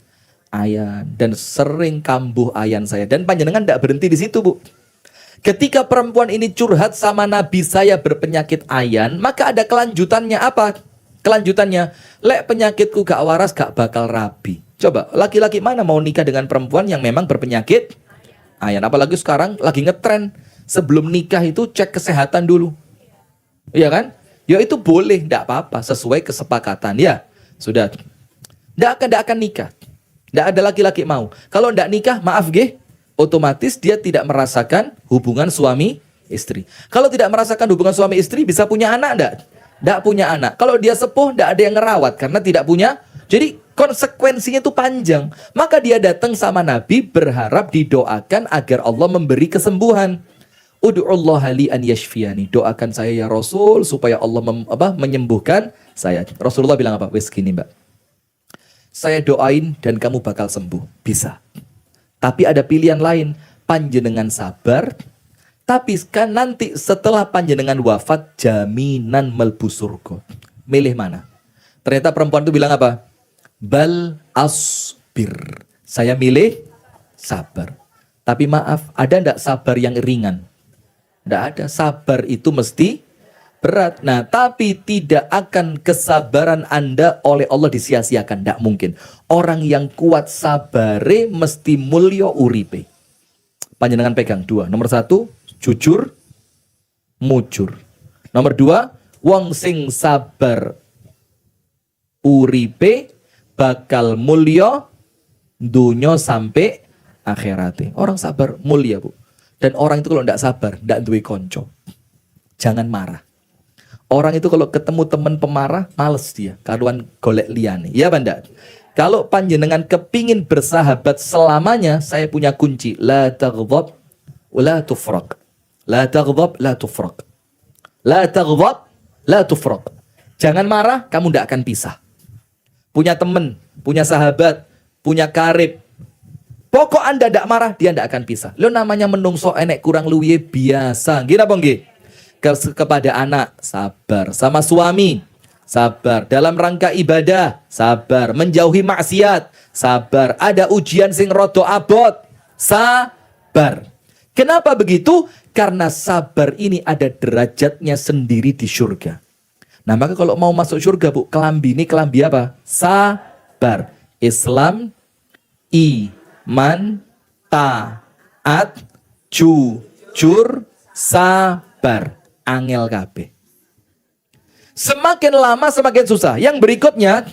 ayan dan sering kambuh ayan saya. Dan panjenengan tidak berhenti di situ, Bu. Ketika perempuan ini curhat sama Nabi, saya berpenyakit ayan, maka ada kelanjutannya. Apa kelanjutannya? Lek penyakitku gak waras, gak bakal rabi. Coba, laki-laki mana mau nikah dengan perempuan yang memang berpenyakit ayan? Apalagi sekarang lagi ngetren, sebelum nikah itu cek kesehatan dulu. Iya kan? Ya itu boleh, tidak apa-apa, sesuai kesepakatan. Ya, sudah. Tidak akan nikah. Tidak ada laki-laki mau. Kalau tidak nikah, maaf otomatis dia tidak merasakan hubungan suami istri. Kalau tidak merasakan hubungan suami istri, bisa punya anak enggak? Tidak punya anak. Kalau dia sepuh, tidak ada yang ngerawat karena tidak punya. Jadi konsekuensinya itu panjang. Maka dia datang sama Nabi berharap didoakan agar Allah memberi kesembuhan. Ud'ullaha li an yashfiyani. Doakan saya ya Rasul supaya Allah menyembuhkan saya. Rasulullah bilang apa? Wes gini, Mbak. Saya doain dan kamu bakal sembuh. Bisa. Tapi ada pilihan lain. Panjenengan sabar. Tapi kan nanti setelah panjenengan wafat, jaminan melbu surga. Milih mana? Ternyata perempuan itu bilang apa? Bal asbir. Saya milih sabar. Tapi maaf, ada enggak sabar yang ringan? Tidak ada. Sabar itu mesti berat. Nah, tapi tidak akan kesabaran Anda oleh Allah disia-siakan. Tidak mungkin. Orang yang kuat sabare mesti mulya uripe. Panjenengan pegang 2. Nomor 1, jujur, mujur. Nomor 2, wong sing sabar uripe bakal mulya dunya sampai akhirate. Orang sabar mulia, Bu. Dan orang itu kalau tidak sabar, tidak duwe konco. Jangan marah. Orang itu kalau ketemu teman pemarah, males dia. Karuan golek liane. Ya Banda? Kalau panjenengan kepingin bersahabat selamanya, saya punya kunci. La taghdab, la tufraq. La taghdab, la tufraq. La taghdab, la tufraq. Jangan marah, kamu tidak akan pisah. Punya teman, punya sahabat, punya karib. Pokok Anda tidak marah, dia tidak akan pisah. Lo namanya menungso enek kurang luwe biasa. Gila bang, kepada anak, sabar. Sama suami, sabar. Dalam rangka ibadah, sabar. Menjauhi maksiat, sabar. Ada ujian sing rodo abot, sabar. Kenapa begitu? Karena sabar ini ada derajatnya sendiri di surga. Nah maka kalau mau masuk surga, Bu, kelambi ini kelambi apa? Sabar. Islam, iman, taat, jujur, sabar. Angel kabeh. Semakin lama semakin susah. Yang berikutnya,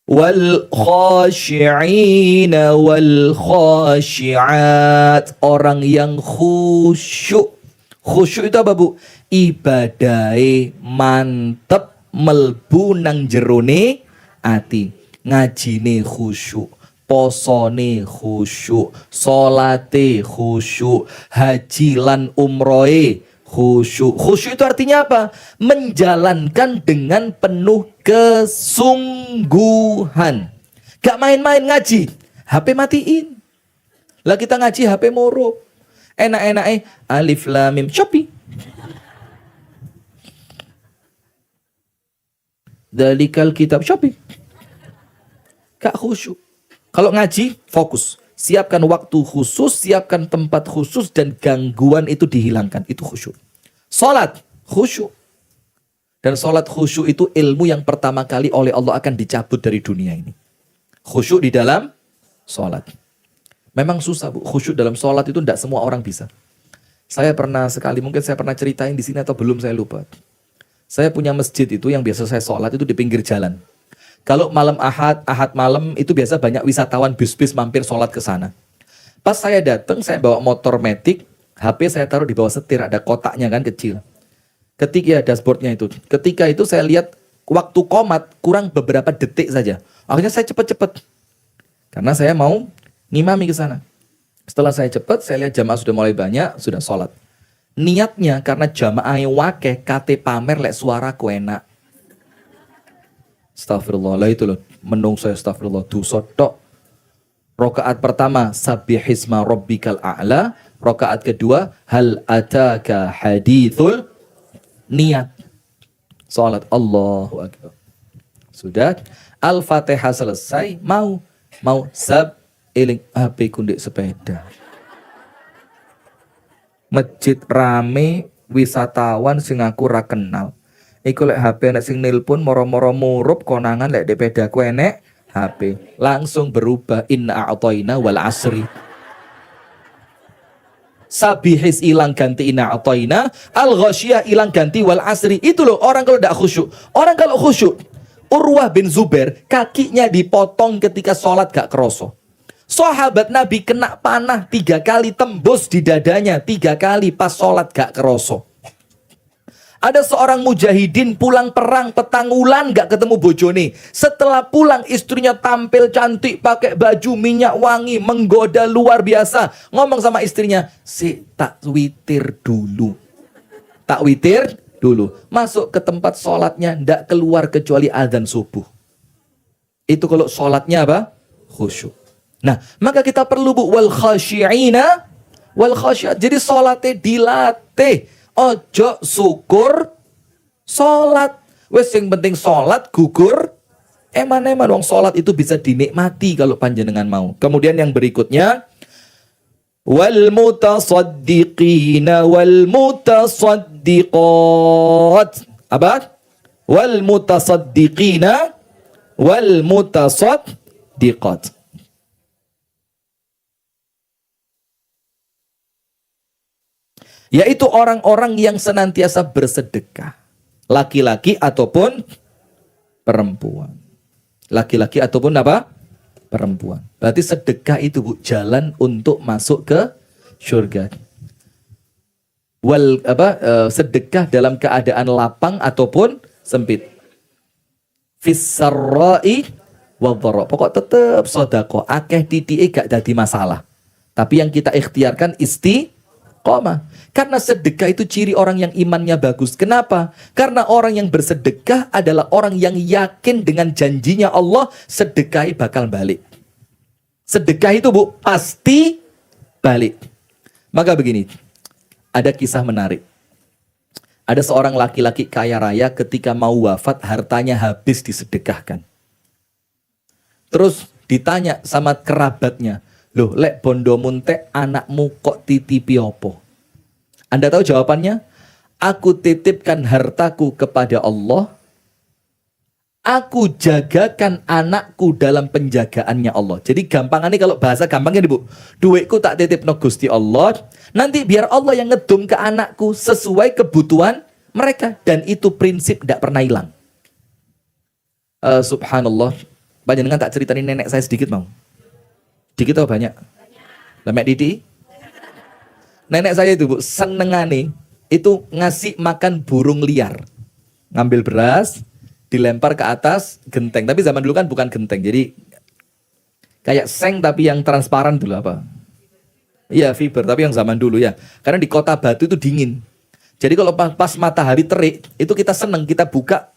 wal khashi'ina wal khashi'at, orang yang khusyuk. Khusyuk itu apa, Bu? Ibadahe mantep melbu nang jerone ati. Ngajine khusyuk, posone khusyuk, salate khusyuk, haji lan umrohe khusyuk. Khusyuk itu artinya apa? Menjalankan dengan penuh kesungguhan. Gak main-main ngaji, HP matiin. Lah kita ngaji HP moro. Enak-enak alif lam mim Shopee. Dalikal kitab Shopee. Gak khusyuk. Kalau ngaji fokus. Siapkan waktu khusus, siapkan tempat khusus, dan gangguan itu dihilangkan. Itu khusyuk. Salat khusyuk. Dan salat khusyuk itu ilmu yang pertama kali oleh Allah akan dicabut dari dunia ini. Khusyuk di dalam salat. Memang susah, Bu. Khusyuk dalam salat itu tidak semua orang bisa. Saya pernah sekali, mungkin saya pernah ceritain di sini atau belum, saya lupa. Saya punya masjid itu yang biasa saya salat itu di pinggir jalan. Kalau malam Ahad malam itu biasa banyak wisatawan bis-bis mampir sholat ke sana. Pas saya datang, saya bawa motor Matic, HP saya taruh di bawah setir, ada kotaknya kan kecil. Ketika dashboardnya itu, ketika itu saya lihat waktu qomat kurang beberapa detik saja. Akhirnya saya cepet-cepet, karena saya mau ngimami ke sana. Setelah saya cepet, saya lihat jamaah sudah mulai banyak, sudah sholat. Niatnya karena jamaah wake, kate pamer lek suaraku enak. Astagfirullah, lah itu loh, menung saya astagfirullah, dosa tok. Rakaat pertama, sabbihisma rabbikal a'la. Rakaat kedua, hal ataka hadithul, niat. Salat Allahu Akbar. Sudah, Al-Fatihah selesai, mau sab, eling HP kundik sepeda. Masjid rame, wisatawan sing aku ra kenal. Iku lek HP nek sing nilpun moro-moro murup konangan lek di pedaku enek HP. Langsung berubah, inna a'tayna wal asri. Sabihis ilang ganti inna a'tayna, al-ghasyiyah ilang ganti wal asri. Itu loh orang kalau tidak khusyuk. Orang kalau khusyuk, Urwah bin Zubair kakinya dipotong ketika sholat gak keroso. Sahabat Nabi kena panah 3 kali, tembus di dadanya 3 kali pas sholat gak keroso. Ada seorang mujahidin pulang perang petang wulan gak ketemu bojone. Setelah pulang istrinya tampil cantik, pakai baju minyak wangi, menggoda luar biasa. Ngomong sama istrinya, tak witir dulu. Tak witir dulu. Masuk ke tempat sholatnya, ndak keluar kecuali azan subuh. Itu kalau sholatnya apa? Khusyuk. Nah, maka kita perlu, Bu, wal khasyi'ina wal khasyat. Jadi sholatnya dilatih. Ojo syukur sholat. Wes yang penting sholat gugur eman-eman. Wong sholat itu bisa dinikmati kalau panjenengan mau. Kemudian yang berikutnya, wal mutasaddiqina wal mutasaddiqat. Apa? Wal mutasaddiqina wal mutasaddiqat. Yaitu orang-orang yang senantiasa bersedekah. Laki-laki ataupun perempuan. Laki-laki ataupun apa? Perempuan. Berarti sedekah itu, Bu, jalan untuk masuk ke surga. Sedekah dalam keadaan lapang ataupun sempit. Fis-sarra'i wadh-dharra. Pokok tetap sedekah. Akeh titike gak jadi masalah. Tapi yang kita ikhtiarkan istiqomah. Karena sedekah itu ciri orang yang imannya bagus. Kenapa? Karena orang yang bersedekah adalah orang yang yakin dengan janjinya Allah, sedekah bakal balik. Sedekah itu, Bu, pasti balik. Maka begini, ada kisah menarik. Ada seorang laki-laki kaya raya ketika mau wafat, hartanya habis disedekahkan. Terus ditanya sama kerabatnya, loh, lek bondo muntek anakmu kok titipi opo? Anda tahu jawabannya? Aku titipkan hartaku kepada Allah. Aku jagakan anakku dalam penjagaannya Allah. Jadi gampangannya, kalau bahasa gampangnya, Bu, duitku tak titip no Gusti Allah. Nanti biar Allah yang ngedum ke anakku sesuai kebutuhan mereka. Dan itu prinsip tidak pernah hilang. Subhanallah. Panjenengan tak ceritain nenek saya sedikit mau. Dikit atau banyak? Lemek Didi? Nenek saya itu Bu, senengane itu ngasih makan burung liar. Ngambil beras, dilempar ke atas genteng. Tapi zaman dulu kan bukan genteng, jadi kayak seng tapi yang transparan dulu apa? Iya fiber, tapi yang zaman dulu ya. Karena di kota Batu itu dingin. Jadi kalau pas matahari terik, itu kita seneng, kita buka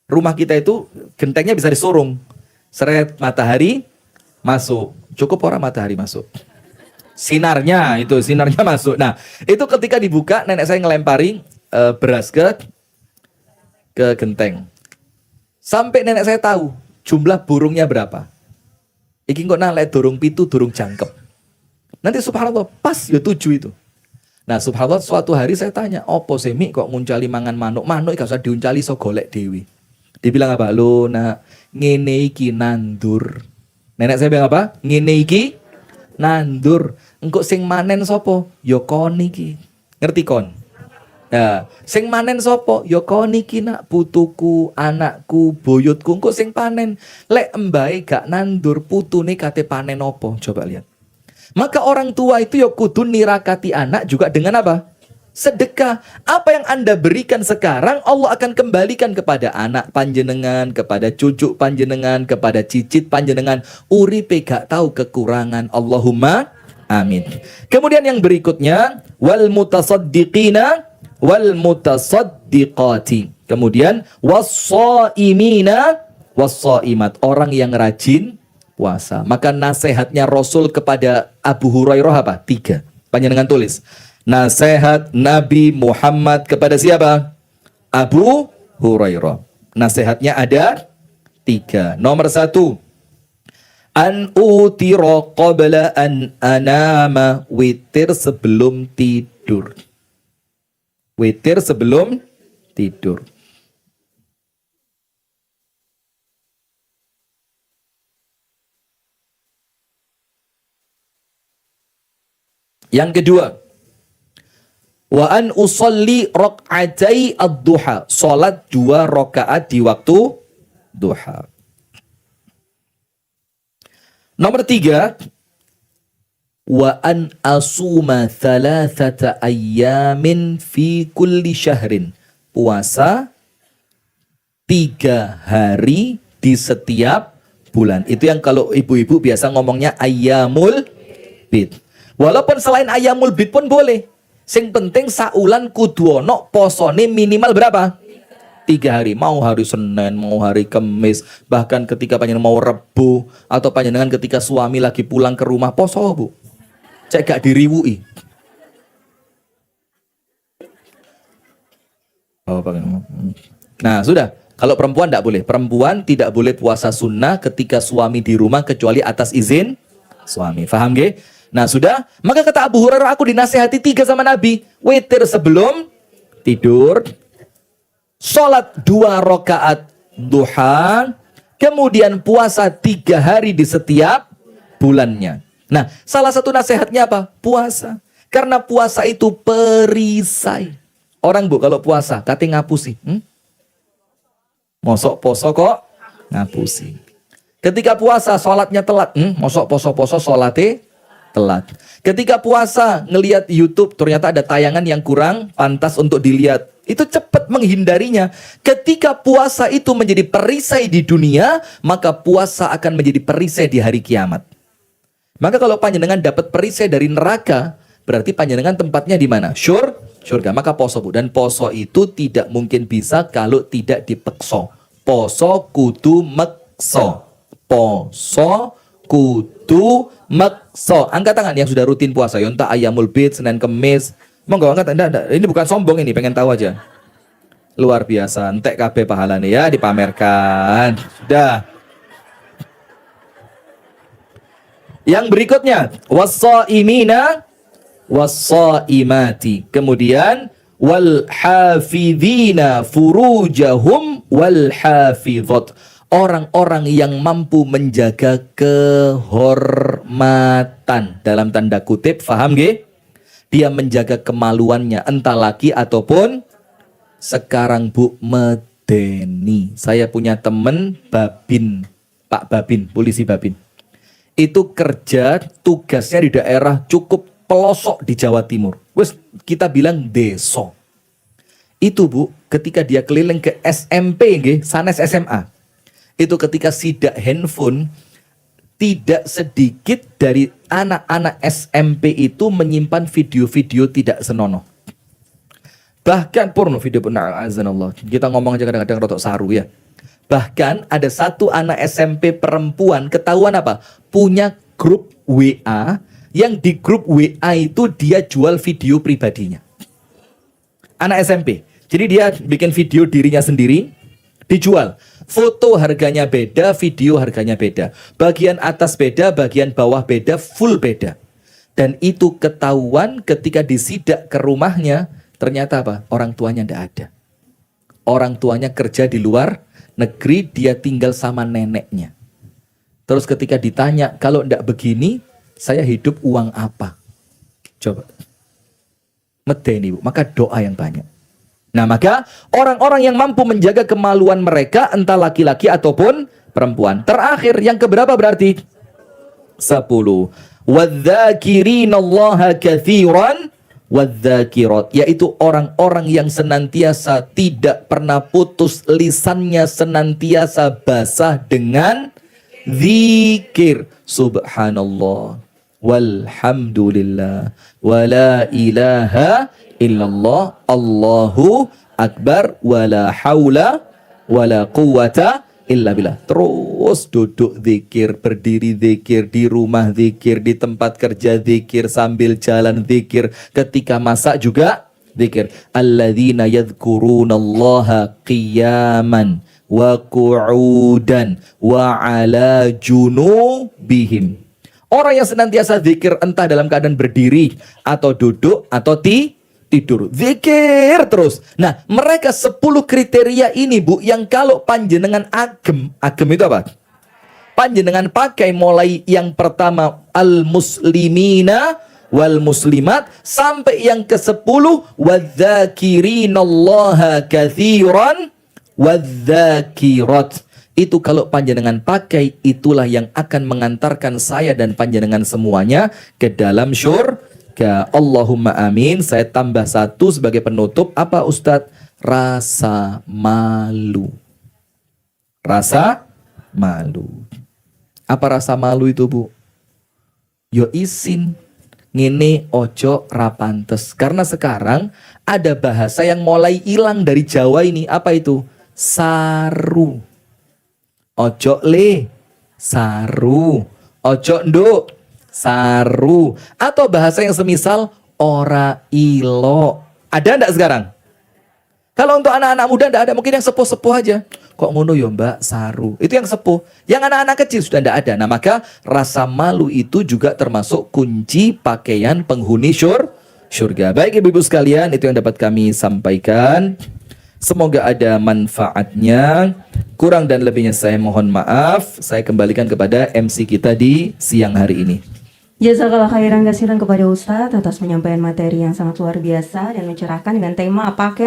rumah kita itu gentengnya bisa disurung. Seret matahari masuk. Cukup orang matahari masuk. Sinarnya masuk. Nah, itu ketika dibuka nenek saya ngelempari beras ke genteng. Sampai nenek saya tahu jumlah burungnya berapa. Iki kok nalek durung pitu, durung jangkep. Nanti subhanallah pas ya 7 itu. Nah, subhanallah suatu hari saya tanya, "Opo semi kok nguncali mangan manuk? Manuk gak usah diuncali so golek dewi." Dibilang apa? "Lo nak ngene iki nandur." Nenek saya bilang apa? "Ngene iki nandur." Engkau sing manen sopo? Yo kon iki. Ngerti kon? Nah, sing manen sopo? Yo kon iki nak, putuku, anakku, boyotku. Engkau sing panen. Lek embae gak nandur, putune kate panen opo? Coba lihat. Maka orang tua itu yo kudu nirakati anak juga dengan apa? Sedekah. Apa yang Anda berikan sekarang, Allah akan kembalikan kepada anak panjenengan, kepada cucu panjenengan, kepada cicit panjenengan. Uripe gak tahu kekurangan. Allahumma amin. Kemudian yang berikutnya, wal mutasaddiqina wal mutasaddiqati. Kemudian was-shaimina was-shaimat, orang yang rajin puasa. Maka nasihatnya Rasul kepada Abu Hurairah apa? 3. Panjenengan tulis. Nasihat Nabi Muhammad kepada siapa? Abu Hurairah. Nasihatnya ada 3. Nomor 1. An utira qabla an anama. Witir sebelum tidur. Witir sebelum tidur. Yang kedua, wa an usolli raq'atai ad-duha. Salat 2 rakaat di waktu duha. Nomor 3, wa an asuma 3 ayyamin fi kulli syahrin. Puasa 3 hari di setiap bulan. Itu yang kalau ibu-ibu biasa ngomongnya ayyamul bid. Walaupun selain ayyamul bid pun boleh. Sing penting saulan kudu ono posone minimal berapa? 3 hari. Mau hari Senin, mau hari Kamis, bahkan ketika panjenengan mau Rebu, atau panjenengan ketika suami lagi pulang ke rumah poso, Bu. Cek gak diriwui. Oh, nah, sudah. Kalau perempuan tidak boleh. Perempuan tidak boleh puasa sunnah ketika suami di rumah kecuali atas izin suami. Faham gak? Nah sudah, maka kata Abu Hurairah, aku dinasihati 3 sama Nabi. Witir sebelum tidur, sholat 2 rakaat duha, kemudian puasa 3 hari di setiap bulannya. Nah, salah satu nasihatnya apa? Puasa. Karena puasa itu perisai. Orang Bu kalau puasa, kate ngapusi. Mosok poso kok ngapusi. Ketika puasa, sholatnya telat. Mosok poso-poso sholatnya telat. Ketika puasa ngelihat YouTube ternyata ada tayangan yang kurang pantas untuk dilihat, itu cepat menghindarinya. Ketika puasa itu menjadi perisai di dunia, maka puasa akan menjadi perisai di hari kiamat. Maka kalau panjenengan dapat perisai dari neraka, berarti panjenengan tempatnya di mana? Surga. Maka poso Bu. Dan poso itu tidak mungkin bisa kalau tidak dipeksa. Poso kudu meksa. Poso kudu makso. Angkat tangan yang sudah rutin puasa. Yonta ayyamul bid, Senin Kemis. Monggo angkat. Enggak. Ini bukan sombong, ini pengen tahu aja. Luar biasa. Entek kabeh pahalane ya dipamerkan. Sudah. Yang berikutnya, was-shaimina was-shaimati. Kemudian wal hafidhina furujahum wal hafidhat. Orang-orang yang mampu menjaga kehormatan, dalam tanda kutip, faham gak? Dia menjaga kemaluannya, entah laki ataupun sekarang Bu medeni. Saya punya temen babin Pak Babin, polisi Babin. Itu kerja tugasnya di daerah cukup pelosok di Jawa Timur. Wes kita bilang deso. Itu Bu, ketika dia keliling ke SMP, sanes SMA. Itu ketika sidak handphone, tidak sedikit dari anak-anak SMP itu menyimpan video-video tidak senonoh. Bahkan porno video benar azanallah. Kita ngomong aja kadang-kadang rotok saru ya. Bahkan ada satu anak SMP perempuan ketahuan apa? Punya grup WA yang di grup WA itu dia jual video pribadinya. Anak SMP. Jadi dia bikin video dirinya sendiri, dijual. Foto harganya beda, video harganya beda. Bagian atas beda, bagian bawah beda, full beda. Dan itu ketahuan ketika disidak ke rumahnya, ternyata apa? Orang tuanya tidak ada. Orang tuanya kerja di luar negeri, dia tinggal sama neneknya. Terus ketika ditanya, kalau tidak begini, saya hidup uang apa? Coba. Medeni, Bu. Maka doa yang banyak. Nah, maka orang-orang yang mampu menjaga kemaluan mereka, entah laki-laki ataupun perempuan. Terakhir, yang keberapa berarti? 10. Wadzakirin-allaha katsiran wadzakirat, yaitu orang-orang yang senantiasa tidak pernah putus lisannya, senantiasa basah dengan zikir. Subhanallah, walhamdulillah, wala ilaha illallah, Allahu akbar, wala haula wala quwata illa billah. Terus duduk zikir, berdiri zikir, di rumah zikir, di tempat kerja zikir, sambil jalan zikir, ketika masak juga zikir. Alladzina yadhkurunallaha qiyaman wa qu'udan wa ala junubihim. Orang yang senantiasa zikir entah dalam keadaan berdiri atau duduk atau tidur, zikir terus. Nah, mereka 10 kriteria ini, Bu, yang kalau panjenengan agem itu apa? Panjenengan pakai mulai yang pertama al-muslimina wal muslimat sampai yang ke-10 wadzakirinallaha katsiran wadzakirat. Itu kalau panjenengan pakai, itulah yang akan mengantarkan saya dan panjenengan semuanya ke dalam syurga. Allahumma amin. Saya tambah satu sebagai penutup. Apa Ustadz? Rasa malu. Rasa malu. Apa rasa malu itu, Bu? Yo isin ngene ojo rapantes. Karena sekarang ada bahasa yang mulai hilang dari Jawa ini. Apa itu? Saru. Ojo le saru. Ojo nduk saru. Atau bahasa yang semisal ora ilo. Ada enggak sekarang? Kalau untuk anak-anak muda enggak ada. Mungkin yang sepuh-sepuh aja. Kok ngono ya Mbak, saru. Itu yang sepuh. Yang anak-anak kecil sudah enggak ada. Nah, maka rasa malu itu juga termasuk kunci pakaian penghuni syurga. Baik ibu-ibu sekalian, itu yang dapat kami sampaikan. Semoga ada manfaatnya. Kurang dan lebihnya saya mohon maaf. Saya kembalikan kepada MC kita di siang hari ini. Jazakallah khairan kasiran kepada Ustadz atas penyampaian materi yang sangat luar biasa dan mencerahkan dengan tema pakaian